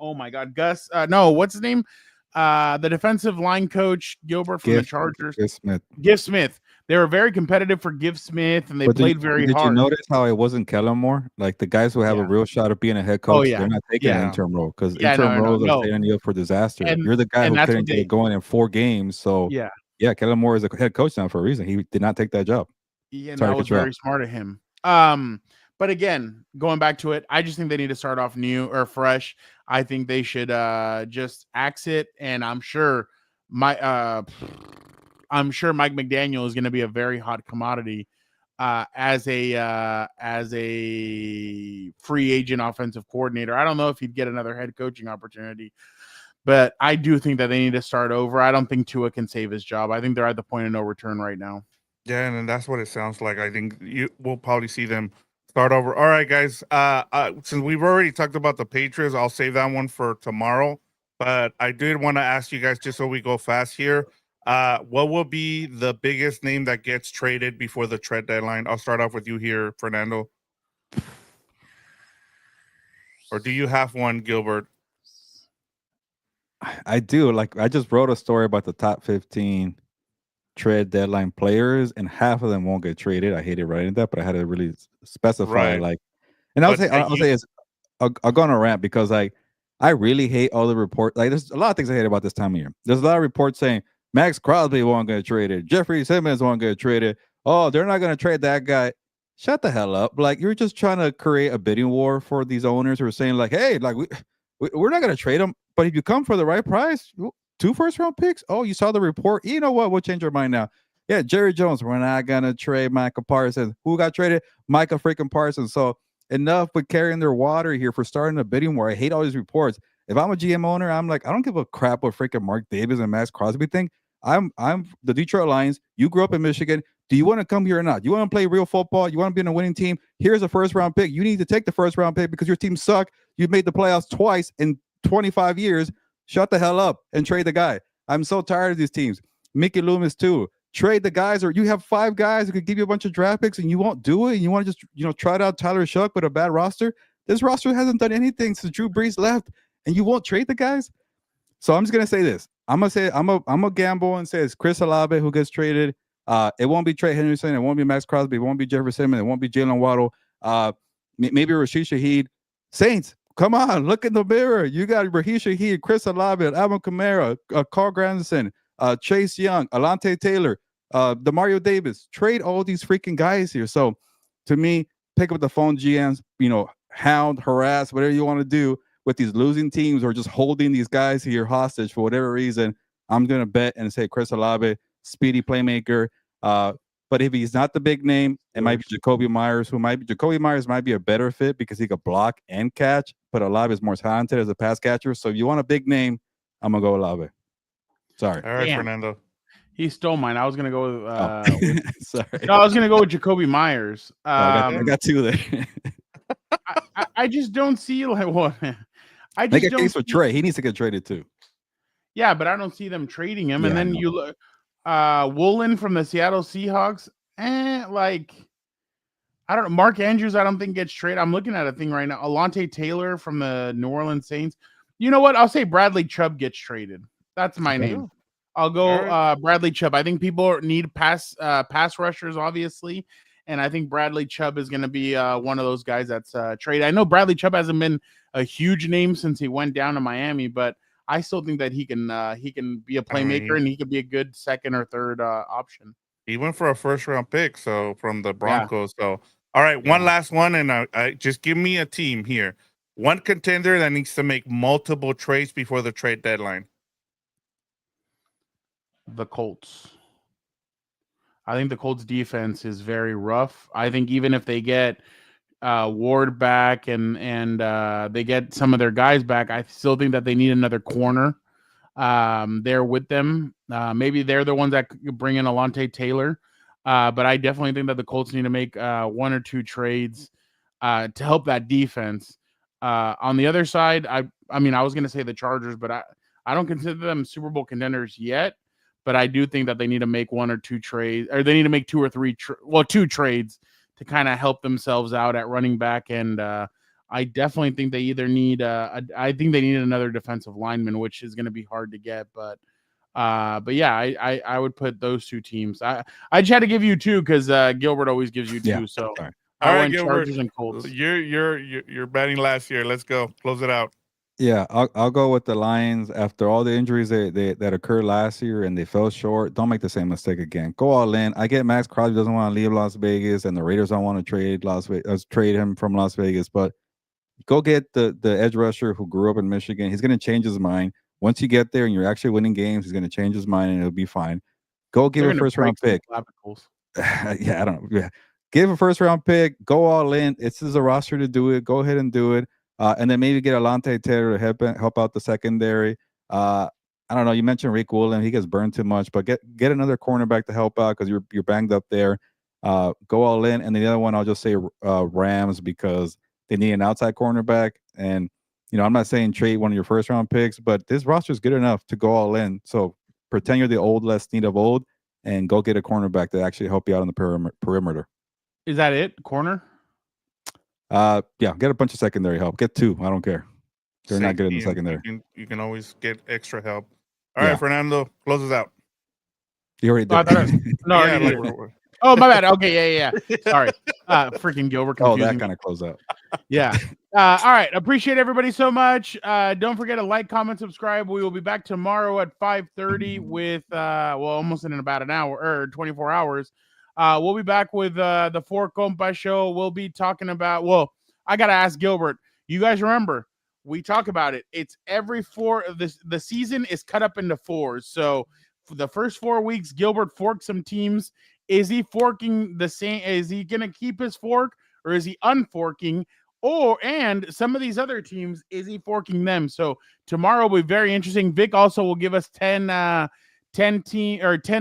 my God, Gus. What's his name? The defensive line coach, Gilbert from the Chargers. Give Smith. They were very competitive for Give Smith, and they played very hard. Did you notice how it wasn't Kellen Moore? Like the guys who have a real shot of being a head coach, they're not taking an interim role because interim roles are setting you up for disaster. You're the guy who couldn't get it going in 4 games. So Kellen Moore is a head coach now for a reason. He did not take that job. Yeah, that was very smart of him. But again, going back to it, I just think they need to start off new or fresh. I think they should just axe it, and I'm sure Mike McDaniel is going to be a very hot commodity as a free agent offensive coordinator. I don't know if he'd get another head coaching opportunity, but I do think that they need to start over. I don't think Tua can save his job. I think they're at the point of no return right now. Yeah, and that's what it sounds like. I think we'll probably see them start over. All right, guys. Since we've already talked about the Patriots, I'll save that one for tomorrow. But I did want to ask you guys, just so we go fast here, what will be the biggest name that gets traded before the trade deadline? I'll start off with you here, Fernando. Or do you have one, Gilbert? I do. Like, I just wrote a story about the top 15 trade deadline players, and half of them won't get traded. I hated writing that, but I had to really specify and I'll go on a rant because I really hate all the reports. Like, there's a lot of things I hate about this time of year. There's a lot of reports saying Max Crosby won't get traded, Jeffrey Simmons won't get traded. Oh, they're not going to trade that guy. Shut the hell up. Like, you're just trying to create a bidding war for these owners who are saying like, hey, like we're not going to trade him, but if you come for the right price, 2 first-round picks? Oh, you saw the report? You know what? We'll change our mind now. Yeah, Jerry Jones, we're not going to trade Micah Parsons. Who got traded? Micah freaking Parsons. So enough with carrying their water here for starting a bidding war. I hate all these reports. If I'm a GM owner, I'm like, I don't give a crap what freaking Mark Davis and Max Crosby think. I'm the Detroit Lions. You grew up in Michigan. Do you want to come here or not? You want to play real football? You want to be in a winning team? Here's a first-round pick. You need to take the first-round pick because your team suck. You've made the playoffs twice in 25 years. Shut the hell up and trade the guy. I'm so tired of these teams. Mickey Loomis too. Trade the guys, or you have 5 guys who could give you a bunch of draft picks and you won't do it. And you want to just, try out Tyler Shuck with a bad roster. This roster hasn't done anything since Drew Brees left, and you won't trade the guys. So I'm just gonna say this. I'm gonna gamble and say it's Chris Olave who gets traded. It won't be Trey Henderson. It won't be Max Crosby. It won't be Jefferson Simmons. It won't be Jalen Waddle. Maybe Rashid Shaheed. Saints, come on, look in the mirror. You got Raheem Shaheed, Chris Olave, Alvin Kamara, Carl Granderson, Chase Young, Alante Taylor, Demario Davis. Trade all these freaking guys here. So to me, pick up the phone, GMs, hound, harass, whatever you want to do with these losing teams or just holding these guys here hostage for whatever reason. I'm going to bet and say Chris Olave, speedy playmaker. But if he's not the big name, it might be Jacoby Myers, Jacoby Myers might be a better fit because he could block and catch, but Olave is more talented as a pass catcher. So if you want a big name, I'm going to go Olave. Sorry. All right, Fernando. He stole mine. I was going to go with sorry. No, I was going to go with Jacoby Myers. I got 2 there. I just don't see like what. I just make a case for Trey. He needs to get traded too. Yeah, but I don't see them trading him. Yeah, and then you look. Woolen from the Seattle Seahawks. Like I don't know. Mark Andrews, I don't think gets traded. I'm looking at a thing right now. Alontae Taylor from the New Orleans Saints. You know what? I'll say Bradley Chubb gets traded. That's my name. I'll go Bradley Chubb. I think people need pass rushers, obviously, and I think Bradley Chubb is going to be one of those guys that's traded. I know Bradley Chubb hasn't been a huge name since he went down to Miami, but I still think that he can be a playmaker and he could be a good second or third option. He went for a first-round pick, so from the Broncos. So, all right, one last one, and I just give me a team here. One contender that needs to make multiple trades before the trade deadline. The Colts. I think the Colts defense is very rough. I think even if they get Ward back and they get some of their guys back, I still think that they need another corner there with them. Maybe they're the ones that could bring in Alontae Taylor. But I definitely think that the Colts need to make one or two trades to help that defense. On the other side, I mean, I was going to say the Chargers, but I don't consider them Super Bowl contenders yet. But I do think that they need to make one or two trades, or they need to make two or three, two trades to kind of help themselves out at running back. And I definitely think they either need, I think they need another defensive lineman, which is going to be hard to get. But yeah, I would put those two teams. I just had to give you two because Gilbert always gives you two. Yeah. So Sorry. I went Gilbert, Chargers and Colts. You're batting last year. Let's go. Close it out. Yeah, I'll go with the Lions. After all the injuries that occurred last year and they fell short, don't make the same mistake again. Go all in. I get Max Crosby doesn't want to leave Las Vegas, and the Raiders don't want to trade him from Las Vegas. But go get the edge rusher who grew up in Michigan. He's going to change his mind once you get there and you're actually winning games. He's going to change his mind and it'll be fine. Go give a first round pick. Yeah, I don't know. Yeah, give a first round pick. Go all in. This is a roster to do it. Go ahead and do it. And then maybe get Alontae Taylor to help out the secondary. I don't know. You mentioned Rick Woolen. He gets burned too much, but get another cornerback to help out because you're banged up there. Go all in. And the other one, I'll just say Rams because they need an outside cornerback. And, I'm not saying trade one of your first round picks, but this roster is good enough to go all in. So pretend you're the old, less need of old, and go get a cornerback to actually help you out on the perimeter. Is that it? Corner? Yeah, get a bunch of secondary help. Get two. I don't care. They're not good in the secondary. You can always get extra help. All right, Fernando, close us out. You already did. Oh, my bad. Okay, yeah. Sorry. Freaking Gilbert. Oh, that kind of close out. Yeah. All right. Appreciate everybody so much. Don't forget to like, comment, subscribe. We will be back tomorrow at 5:30 with, almost in about an hour or 24 hours. We'll be back with the Four Compas show. We'll be talking about, I got to ask Gilbert. You guys remember, we talk about it. It's every four of this. The season is cut up into fours. So for the first 4 weeks, Gilbert forked some teams. Is he forking the same? Is he going to keep his fork or is he unforking? And some of these other teams, is he forking them? So tomorrow will be very interesting. Vic also will give us 10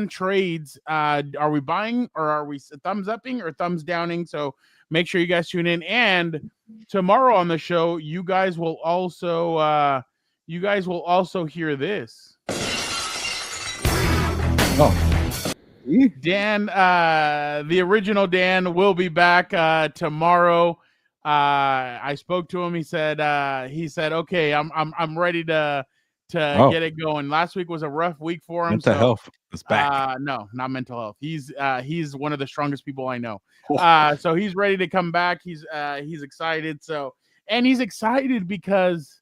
trades. Are we buying or are we thumbs upping or thumbs downing? So make sure you guys tune in. And tomorrow on the show, you guys will also hear this. Oh, Dan, the original Dan will be back tomorrow. I spoke to him. He said, okay, I'm ready to get it going. Last week was a rough week for him. Mental health is back. No, not mental health. He's one of the strongest people I know. So he's ready to come back. He's excited. And he's excited because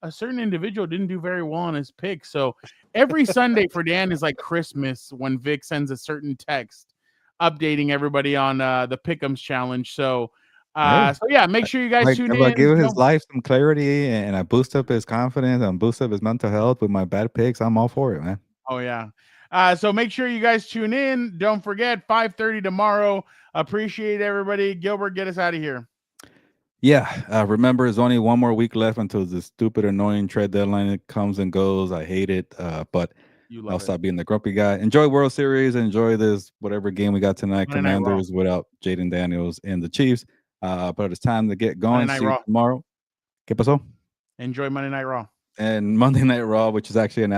a certain individual didn't do very well on his pick. So every Sunday for Dan is like Christmas when Vic sends a certain text updating everybody on the Pick'ems challenge. So make sure you guys tune in. I give his life some clarity and I boost up his confidence and boost up his mental health with my bad picks. I'm all for it, man. Oh yeah. So make sure you guys tune in. Don't forget 5:30 tomorrow. Appreciate everybody. Gilbert, get us out of here. Yeah. Remember, there's only one more week left until the stupid, annoying trade deadline. It comes and goes. I hate it. But I'll stop being the grumpy guy. Enjoy World Series. Enjoy this, whatever game we got tonight. Commanders without Jaden Daniels and the Chiefs. But it's time to get going. See you tomorrow. ¿Qué pasó? Enjoy Monday Night Raw. And Monday Night Raw, which is actually an